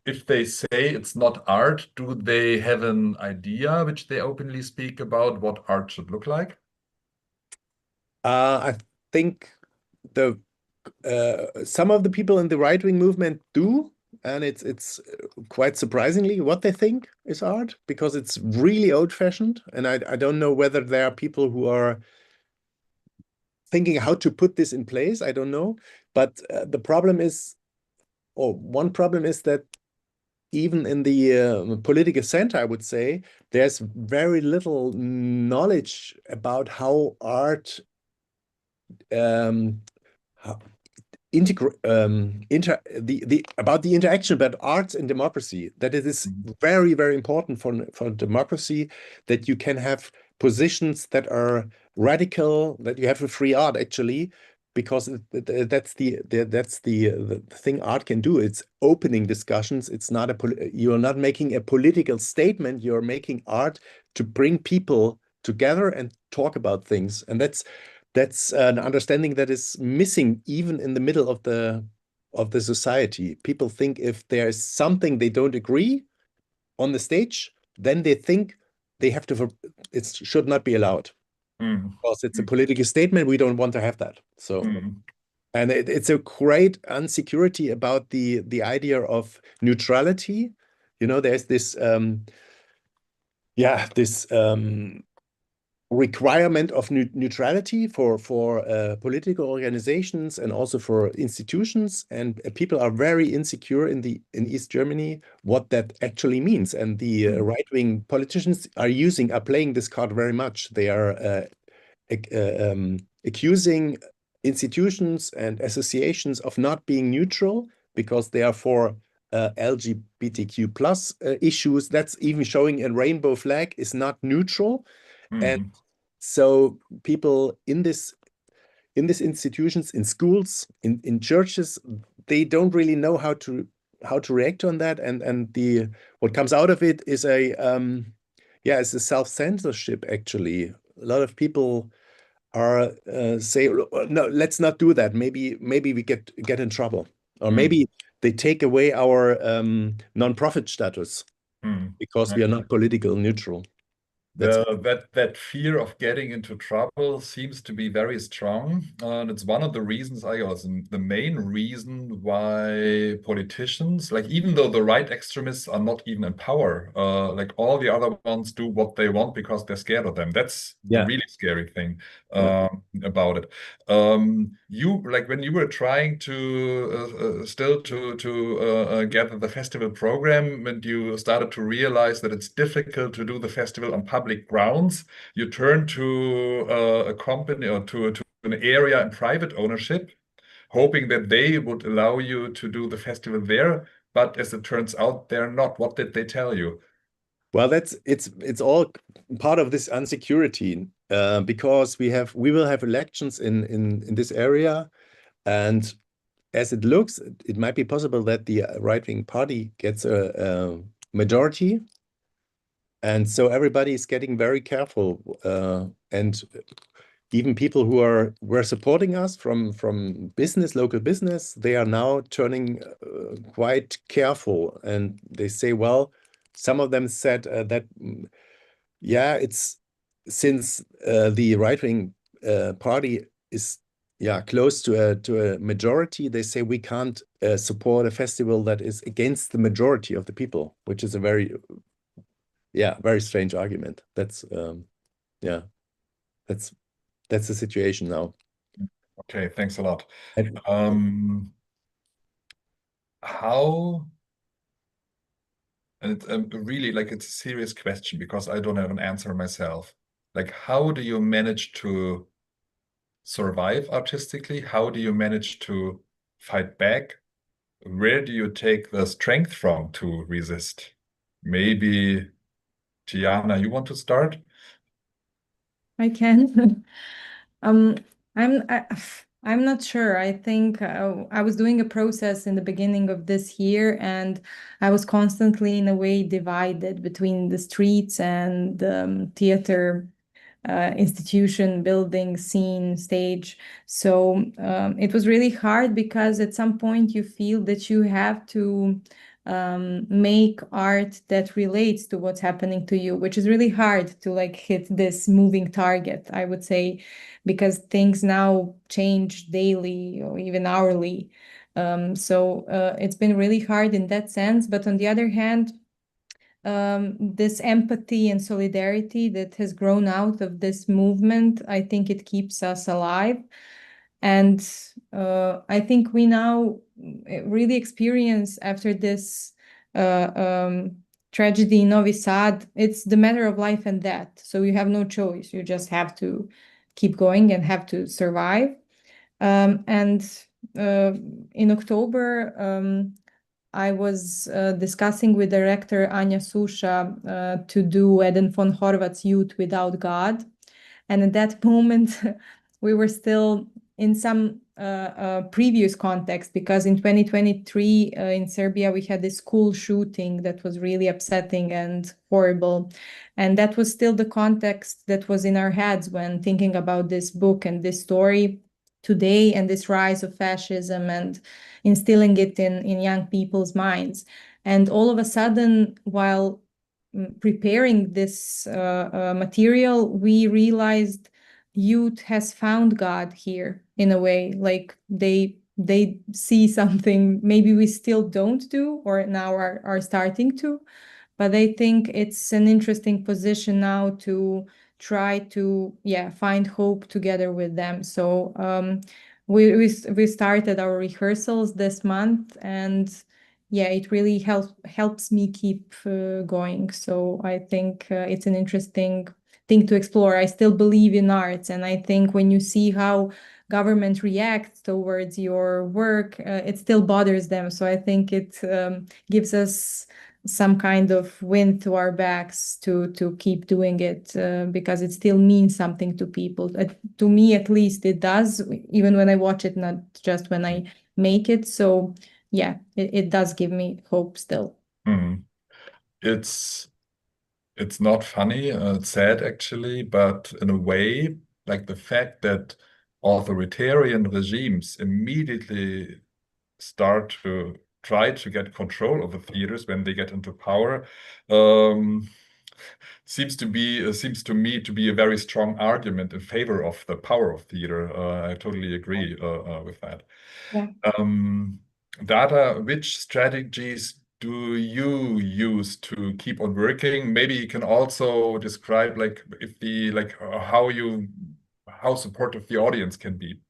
If they say it's not art, do they have an idea which they openly speak about what art should look like? I think some of the people in the right-wing movement do, and it's quite surprisingly what they think is art, because it's really old-fashioned, and I don't know whether there are people who are thinking how to put this in place. I don't know, but the problem is, or one problem is that even in the political center, I would say, there's very little knowledge about how art how, about the interaction about arts and democracy, that it is very, very important for democracy, that you can have positions that are radical, that you have a free art actually, because that's the thing art can do. It's opening discussions. It's not you're not making a political statement. You're making art to bring people together and talk about things, and that's an understanding that is missing even in the middle of the society. People think if there is something they don't agree on the stage, then they think they have to, it should not be allowed. Because it's a political statement. We don't want to have that. So, and it's a great insecurity about the idea of neutrality. There's this requirement of neutrality for political organizations and also for institutions, and people are very insecure in East Germany what that actually means. And the right-wing politicians are playing this card very much. They are accusing institutions and associations of not being neutral because they are for LGBTQ plus issues. That's even showing a rainbow flag is not neutral. And so people in these institutions, in schools, in churches, they don't really know how to react on that. And what comes out of it is it's a self-censorship actually. A lot of people are say, no, let's not do that. Maybe we get in trouble, or maybe they take away our non-profit status because we are not political neutral. That fear of getting into trouble seems to be very strong, and it's one of the reasons, the main reason why politicians, like even though the right extremists are not even in power, like all the other ones do what they want because they're scared of them. That's the really scary thing about it. You, like when you were trying to still to gather the festival program, and you started to realize that it's difficult to do the festival on public grounds, you turn to a company or to an area in private ownership, hoping that they would allow you to do the festival there. But as it turns out, they're not. What did they tell you? Well, it's all part of this insecurity, because we will have elections in this area, and as it looks, it might be possible that the right-wing party gets a majority. And so everybody is getting very careful, and even people who were supporting us from local business, they are now turning quite careful, and they say, well, some of them said that it's since the right-wing party is close to a majority, they say we can't support a festival that is against the majority of the people, which is a very strange argument. That's that's the situation now. Okay, thanks a lot. And it's really, like, it's a serious question because I don't have an answer myself. Like, how do you manage to survive artistically? How do you manage to fight back? Where do you take the strength from to resist? Maybe, Tijana, you want to start? I can. I'm not sure. I think I was doing a process in the beginning of this year, and I was constantly, in a way, divided between the streets and the theater institution, building, scene, stage. So it was really hard because at some point you feel that you have to make art that relates to what's happening to you, which is really hard to like hit this moving target, I would say, because things now change daily or even hourly. So it's been really hard in that sense. But on the other hand, this empathy and solidarity that has grown out of this movement, I think it keeps us alive. And I think we now really experience, after this tragedy in Novi Sad, it's the matter of life and death. So you have no choice. You just have to keep going and have to survive. And in October, I was discussing with director Anja Suša to do Eden von Horvat's Youth Without God. And at that moment, we were still in some previous context, because in 2023 in Serbia, we had this school shooting that was really upsetting and horrible. And that was still the context that was in our heads when thinking about this book and this story today, and this rise of fascism and instilling it in young people's minds. And all of a sudden, while preparing this material, we realized youth has found God here in a way. Like they see something maybe we still don't do, or now are starting to. But I think it's an interesting position now to try to find hope together with them. So we started our rehearsals this month, and it really helps me keep going. So I think it's an interesting thing to explore. I still believe in arts, and I think when you see how government reacts towards your work, it still bothers them. So I think it gives us some kind of wind to our backs to keep doing it, because it still means something to people. To me, at least, it does, even when I watch it, not just when I make it. So it does give me hope still. It's not funny, it's sad actually, but in a way, like the fact that authoritarian regimes immediately start to try to get control of the theaters when they get into power, seems to me to be a very strong argument in favor of the power of theater. I totally agree with that. Data, which strategies do you use to keep on working? Maybe you can also describe how supportive the audience can be.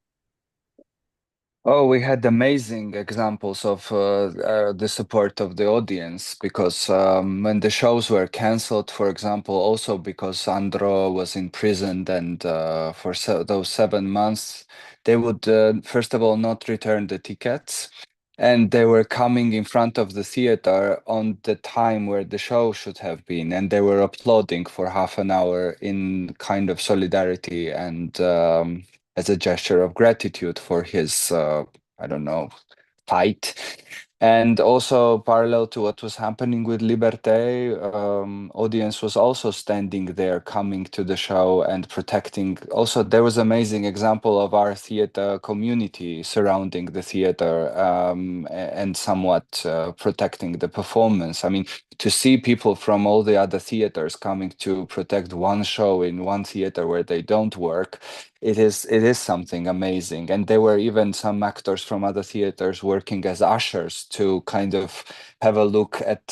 Oh, we had amazing examples of the support of the audience, because when the shows were canceled, for example, also because Andro was imprisoned, and for those 7 months, they would, first of all, not return the tickets. And they were coming in front of the theater on the time where the show should have been, and they were applauding for half an hour in kind of solidarity and as a gesture of gratitude for his, I don't know, fight. And also, parallel to what was happening with Liberté, audience was also standing there, coming to the show and protecting. Also, there was amazing example of our theater community surrounding the theater and somewhat protecting the performance. I mean, to see people from all the other theaters coming to protect one show in one theater where they don't work, it is something amazing. And there were even some actors from other theaters working as ushers to kind of have a look at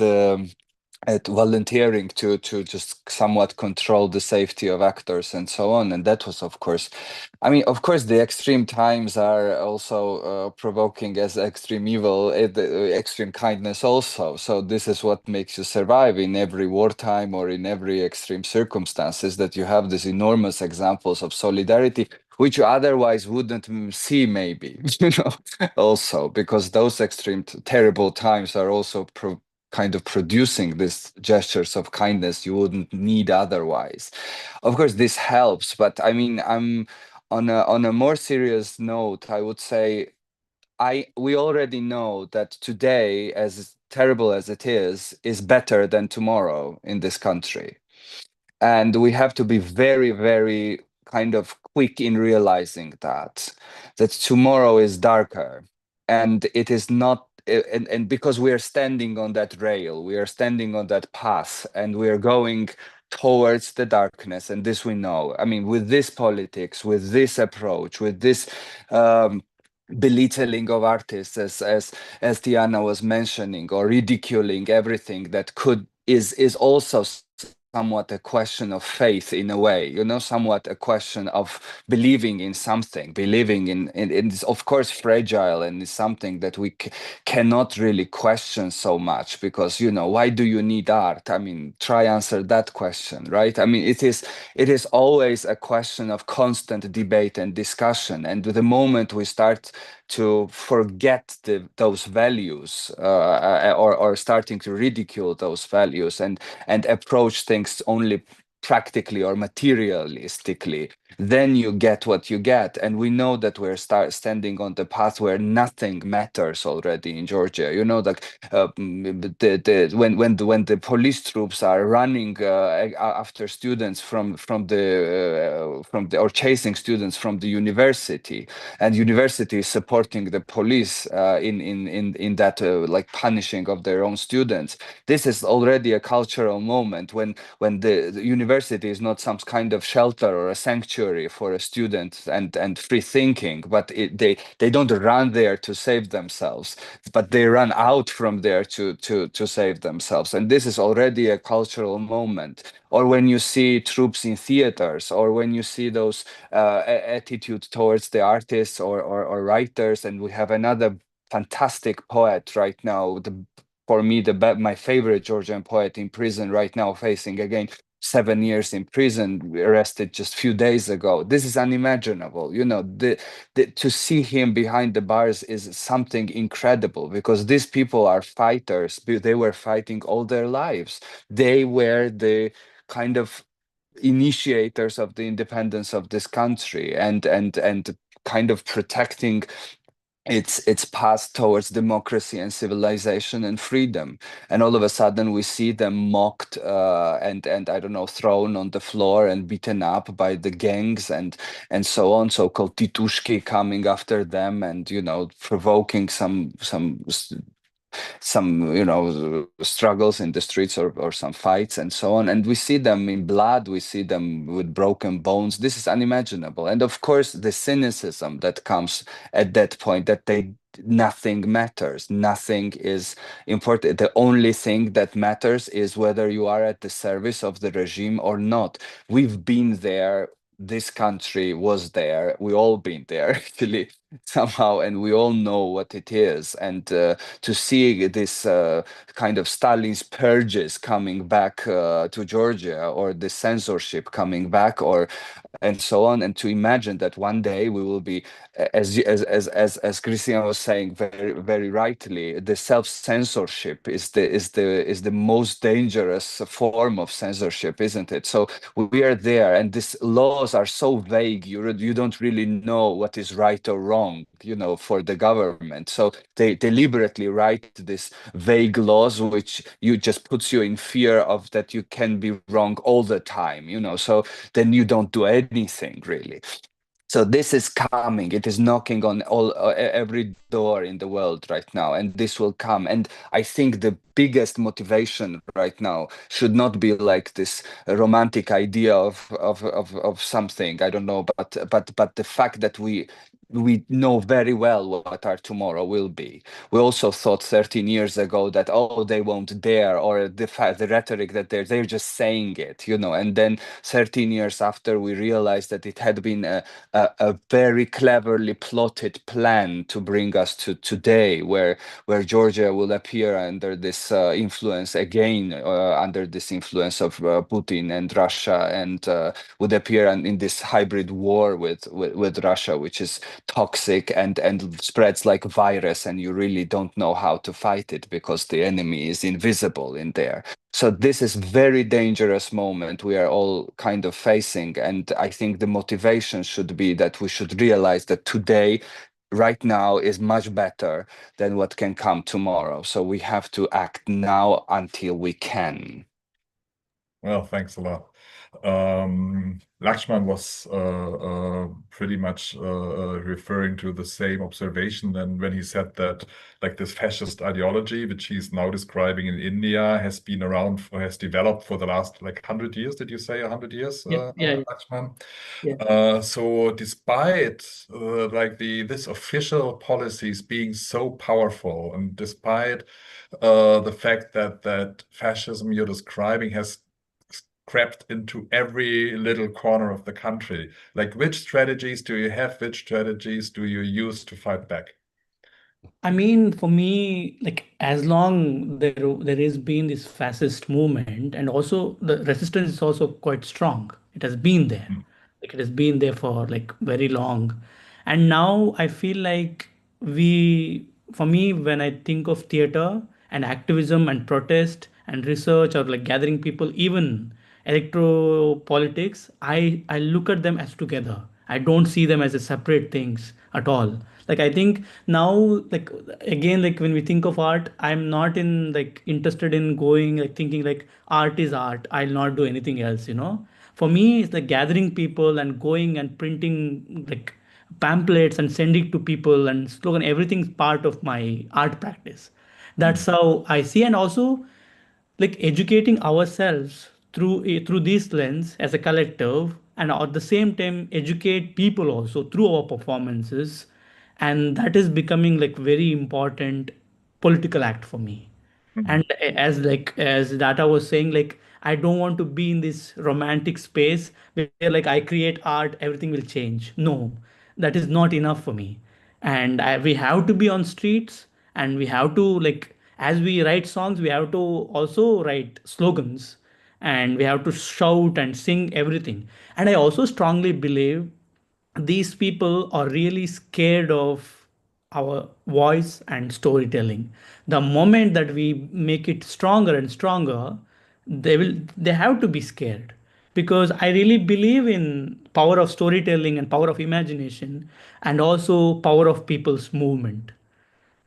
volunteering to just somewhat control the safety of actors and so on. And that was, of course, I mean, of course, the extreme times are also provoking as extreme evil, extreme kindness also. So this is what makes you survive in every wartime or in every extreme circumstances, that you have these enormous examples of solidarity, which you otherwise wouldn't see, maybe, also, because those extreme terrible times are also kind of producing these gestures of kindness you wouldn't need otherwise. Of course, this helps, but I mean, I'm on a more serious note, I would say we already know that today, as terrible as it is better than tomorrow in this country. And we have to be very, very kind of quick in realizing that tomorrow is darker, and it is not, and because we are standing on that rail, we are standing on that path, and we are going towards the darkness, and this we know. I mean, with this politics, with this approach, with this belittling of artists, as Tijana was mentioning, or ridiculing everything that is also somewhat a question of faith in a way, somewhat a question of believing in something, believing in it's of course fragile, and it's something that we cannot really question so much, because why do you need art? I mean, try answer that question, right? I mean, it is always a question of constant debate and discussion, and the moment we start to forget those values, or starting to ridicule those values, and approach things only practically or materialistically, then you get what you get. And we know that we're standing on the path where nothing matters already in Georgia. Like when the police troops are running after students from the or chasing students from the university, and university is supporting the police in that like punishing of their own students. This is already a cultural moment when the university is not some kind of shelter or a sanctuary for a student and free thinking, but they don't run there to save themselves, but they run out from there to save themselves. And this is already a cultural moment. Or when you see troops in theaters, or when you see those attitude towards the artists or writers. And we have another fantastic poet right now, for me, my favorite Georgian poet, in prison right now, facing again 7 years in prison, arrested just a few days ago. This is unimaginable. To see him behind the bars is something incredible, because these people are fighters. They were fighting all their lives. They were the kind of initiators of the independence of this country, and kind of protecting its path towards democracy and civilization and freedom. And all of a sudden we see them mocked and I don't know, thrown on the floor and beaten up by the gangs and so on, so-called titushki coming after them, and provoking some struggles in the streets, or some fights and so on. And we see them in blood, we see them with broken bones. This is unimaginable. And of course the cynicism that comes at that point, that nothing matters, nothing is important. The only thing that matters is whether you are at the service of the regime or not. We've been there. This country was there. We all been there actually somehow, and we all know what it is. And to see this kind of Stalin's purges coming back to Georgia, or the censorship coming back, and so on, and to imagine that one day we will be, as Christian was saying very, very rightly, the self-censorship is the most dangerous form of censorship, isn't it? So we are there, and these laws are so vague. You don't really know what is right or wrong, for the government. So they deliberately write these vague laws, which just puts you in fear of that you can be wrong all the time. So then you don't do anything really. So this is coming. It is knocking on every door in the world right now, and this will come. And I think the biggest motivation right now should not be like this romantic idea of something, I don't know, but the fact that we know very well what our tomorrow will be. We also thought 13 years ago that, oh, they won't dare, or the rhetoric that they're just saying it, and then 13 years after, we realized that it had been a very cleverly plotted plan to bring us to today, where Georgia will appear under this influence again, under this influence of Putin and Russia, and would appear in this hybrid war with Russia, which is toxic and spreads like virus, and you really don't know how to fight it because the enemy is invisible in there. So this is very dangerous moment we are all kind of facing, and I think the motivation should be that we should realize that today, right now, is much better than what can come tomorrow. So we have to act now until we can. Well, thanks a lot. Lakshman was pretty much referring to the same observation than when he said that, like, this fascist ideology, which he's now describing in India, has been around or has developed for the last, like, 100 years. Did you say 100 years, Yeah. Lakshman? Yeah. So despite like this official policies being so powerful, and despite the fact that fascism you're describing has crept into every little corner of the country. Like, which strategies do you have? Which strategies do you use to fight back? I mean, for me, like as long there has been this fascist movement, and also the resistance is also quite strong. It has been there, Mm. like it has been there for like very long, and now I feel like for me, when I think of theater and activism and protest and research or like gathering people, even electro politics, I look at them as together. I don't see them as a separate things at all. Like I think now, like again, like when we think of art, I'm not in like interested in going like thinking like art is art, I'll not do anything else, you know. For me it's like gathering people and going and printing like pamphlets and sending to people and slogan, everything's part of my art practice. Mm. That's how I see. And also like educating ourselves through this lens as a collective, and at the same time educate people also through our performances, and that is becoming like very important political act for me. Mm. And as like as Data was saying, like I don't want to be in this romantic space where like I create art, everything will change. No, that is not enough for me. And we have to be on streets, and we have to like as we write songs, we have to also write slogans, and we have to shout and sing everything. And I also strongly believe these people are really scared of our voice and storytelling. The moment that we make it stronger and stronger, they have to be scared, because I really believe in power of storytelling and power of imagination, and also power of people's movement.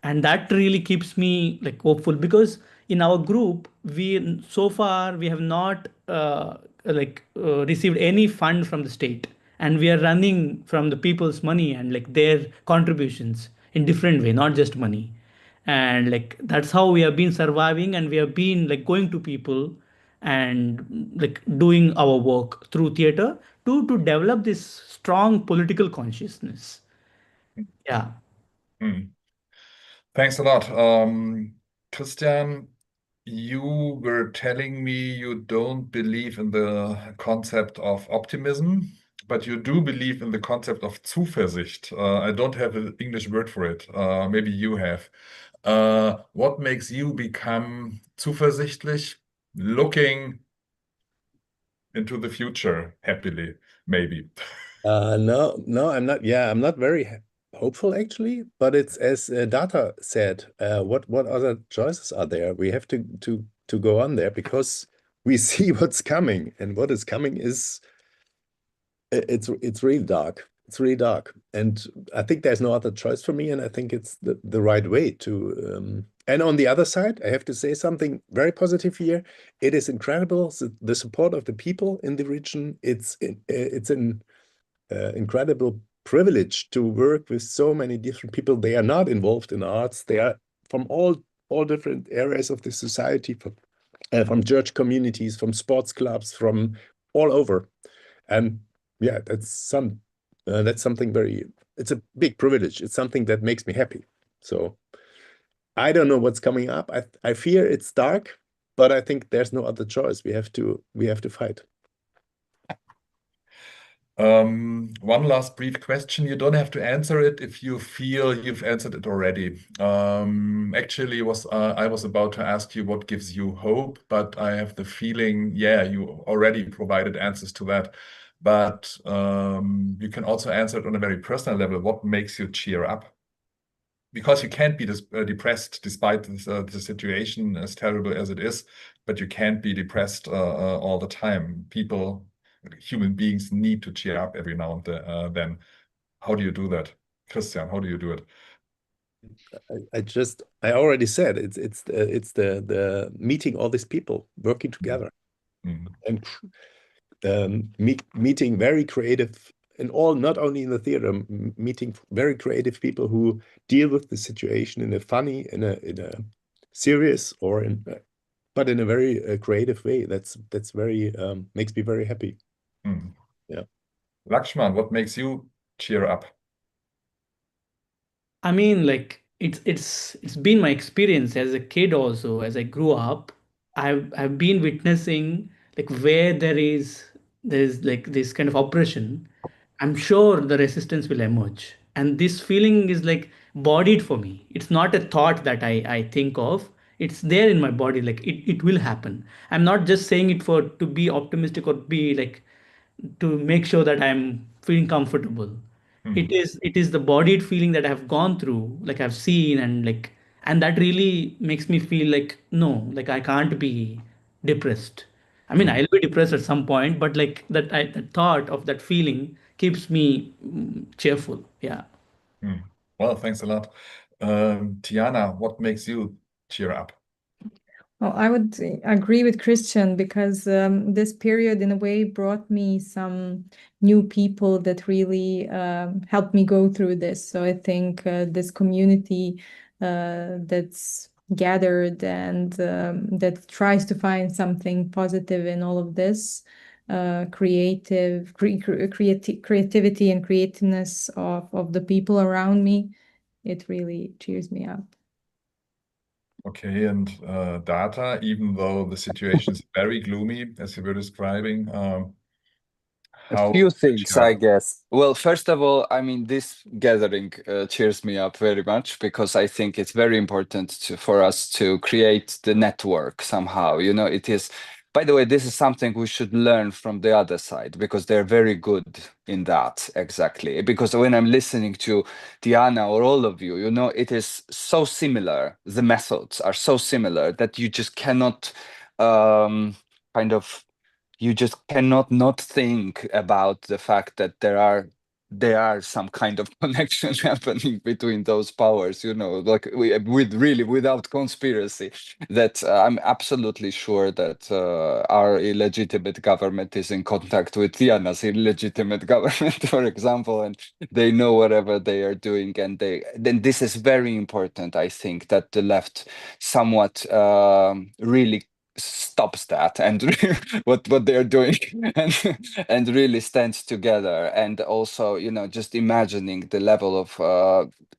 And that really keeps me like hopeful, because in our group we so far we have not received any fund from the state, and we are running from the people's money and like their contributions in different way, not just money. And like that's how we have been surviving, and we have been like going to people and like doing our work through theater to develop this strong political consciousness. Yeah. Mm. Thanks a lot. Christian, you were telling me you don't believe in the concept of optimism, but you do believe in the concept of Zuversicht. I don't have an English word for it. Maybe you have. What makes you become zuversichtlich, looking into the future happily, maybe? No, I'm not. Yeah, I'm not very hopeful actually. But it's as Data said. What other choices are there? We have to go on there because we see what's coming, and what is coming is it's really dark. It's really dark, and I think there's no other choice for me, and I think it's the right way to. And on the other side, I have to say something very positive here. It is incredible the support of the people in the region. It's an incredible privilege to work with so many different people. They are not involved in arts. They are from all different areas of the society, from church communities, from sports clubs, from all over. And yeah, that's something very. It's a big privilege. It's something that makes me happy. So I don't know what's coming up. I fear it's dark, but I think there's no other choice. We have to fight. One last brief question. You don't have to answer it if you feel you've answered it already. Actually, I was about to ask you what gives you hope, but I have the feeling, yeah, you already provided answers to that. But you can also answer it on a very personal level. What makes you cheer up? Because you can't be depressed despite the situation as terrible as it is, but you can't be depressed all the time. Human beings need to cheer up every now and then. How do you do that? Christian, how do you do it? I already said it's the meeting all these people working together. Mm. And meeting very creative in all, not only in the theater, meeting very creative people who deal with the situation in a funny, in a serious, or but in a very creative way. That's very makes me very happy. Mm. Yeah. Lakshman, what makes you cheer up? I mean, like it's been my experience as a kid also. As I grew up, I've been witnessing like where there's like this kind of oppression. I'm sure the resistance will emerge, and this feeling is like bodied for me. It's not a thought that I think of. It's there in my body. Like it will happen. I'm not just saying it for to be optimistic or be like to make sure that I'm feeling comfortable. It is the bodied feeling that I've gone through, like I've seen, and like, and that really makes me feel like no, like I can't be depressed. I mean, I'll be depressed at some point, but like that thought of that feeling keeps me cheerful. Yeah. Mm. Well, thanks a lot. Tijana, what makes you cheer up? Well, I would agree with Christian because this period, in a way, brought me some new people that really helped me go through this. So I think this community that's gathered and that tries to find something positive in all of this, creativity and creativeness of the people around me, it really cheers me up. Okay, and data, even though the situation is very gloomy, as you were describing, A how few things, cheer I up? guess. Well, first of all, I mean, this gathering cheers me up very much because I think it's very important for us to create the network somehow. You know, it is, by the way, this is something we should learn from the other side because they're very good in that, exactly. Because when I'm listening to Diana or all of you, you know, it is so similar. The methods are so similar that you just cannot kind of you just cannot not think about the fact that there are some kind of connection happening between those powers, you know, like with really without conspiracy. That I'm absolutely sure that our illegitimate government is in contact with Diana's illegitimate government, for example, and they know whatever they are doing, and then this is very important. I think that the left somewhat really stops that and what they're doing and really stands together, and also, you know, just imagining the level of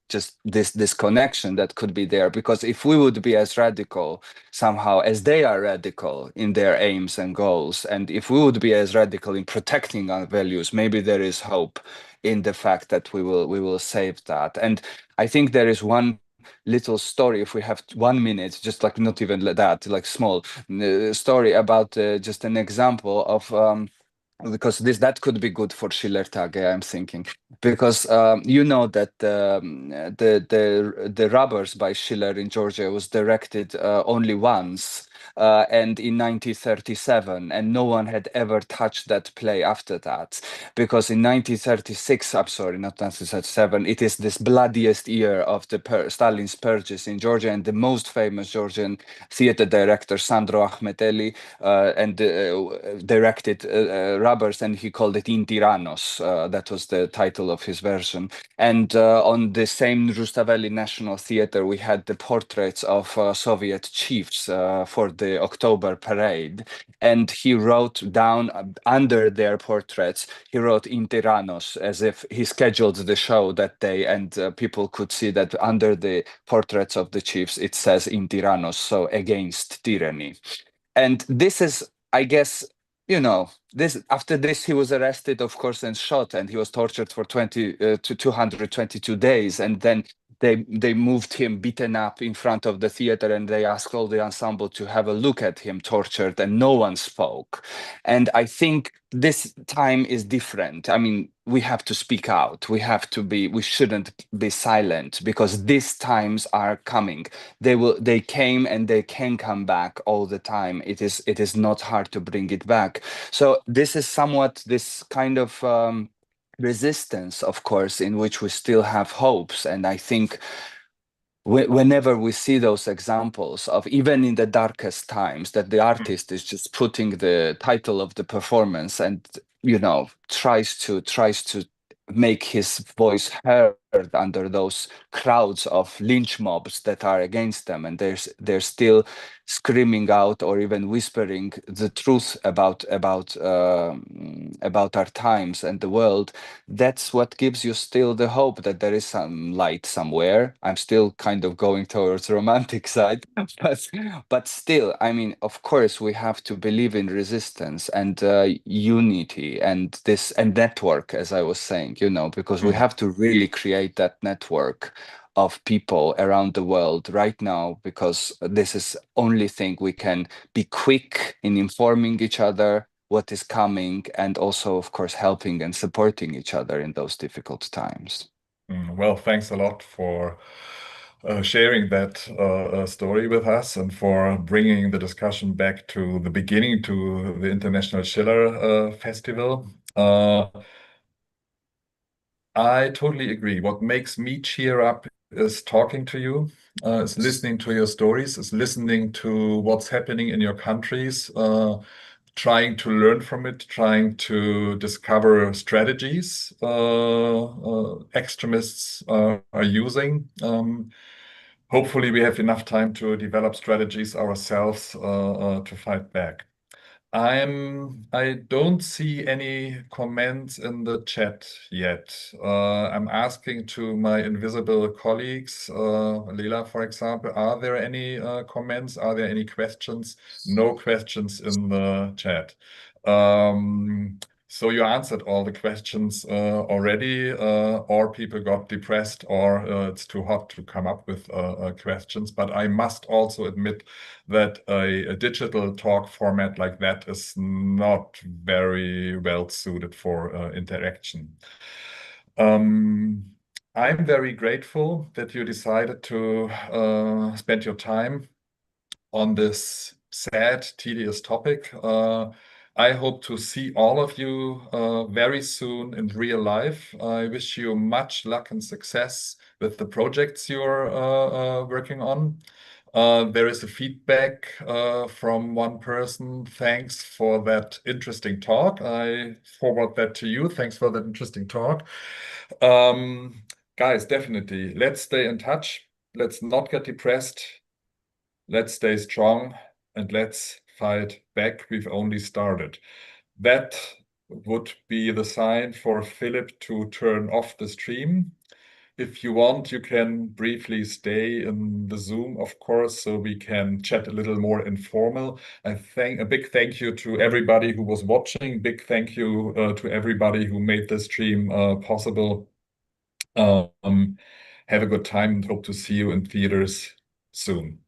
just this connection that could be there, because if we would be as radical somehow as they are radical in their aims and goals, and if we would be as radical in protecting our values, maybe there is hope in the fact that we will save that. And I think there is one little story, if we have 1 minute, just like not even that, like small story about just an example of because that could be good for Schillertage, I'm thinking, because you know that the Robbers by Schiller in Georgia was directed only once. And in 1937, and no one had ever touched that play after that, because in 1936, I'm sorry, not 1937, it is this bloodiest year of the Stalin's purges in Georgia, and the most famous Georgian theater director, Sandro Ahmeteli, and directed Robbers, and he called it In Tyrannos. That was the title of his version. And on the same Rustavelli National Theater, we had the portraits of Soviet chiefs for the October parade. And he wrote down under their portraits, he wrote In Tyrannos, as if he scheduled the show that day, and people could see that under the portraits of the chiefs, it says In Tyrannos, so against tyranny. And this is, I guess, you know, this after this he was arrested, of course, and shot, and he was tortured for 222 days, and then they moved him beaten up in front of the theater, and they asked all the ensemble to have a look at him tortured, and no one spoke. And I think this time is different. I mean, we have to speak out. We shouldn't be silent, because these times are coming. They came and they can come back all the time. It is not hard to bring it back. So this is somewhat this kind of resistance, of course, in which we still have hopes. And I think whenever we see those examples of, even in the darkest times, that the artist is just putting the title of the performance and, you know, tries to make his voice heard under those crowds of lynch mobs that are against them, and they're still screaming out or even whispering the truth about our times and the world. That's what gives you still the hope that there is some light somewhere. I'm still kind of going towards romantic side, but still, I mean, of course, we have to believe in resistance and unity and this and network, as I was saying, you know, because we have to really create that network of people around the world right now, because this is only thing we can be quick in informing each other what is coming, and also, of course, helping and supporting each other in those difficult times. Well, thanks a lot for sharing that story with us and for bringing the discussion back to the beginning, to the International Schiller Festival. I totally agree. What makes me cheer up is talking to you, is listening to your stories, is listening to what's happening in your countries, trying to learn from it, trying to discover strategies extremists are using. Hopefully, we have enough time to develop strategies ourselves to fight back. I don't see any comments in the chat yet. I'm asking to my invisible colleagues, Leila, for example, are there any comments? Are there any questions? No questions in the chat. So you answered all the questions already, or people got depressed, or it's too hot to come up with questions. But I must also admit that a digital talk format like that is not very well suited for interaction. I'm very grateful that you decided to spend your time on this sad, tedious topic. I hope to see all of you very soon in real life. I wish you much luck and success with the projects you're working on. There is a feedback from one person. Thanks for that interesting talk. I forward that to you. Thanks for that interesting talk. Guys, definitely, let's stay in touch. Let's not get depressed. Let's stay strong and let's fight back. We've only started. That would be the sign for Philip to turn off the stream. If you want, you can briefly stay in the Zoom, of course, so we can chat a little more informal. A big thank you to everybody who was watching. Big thank you to everybody who made the stream possible. Have a good time and hope to see you in theaters soon.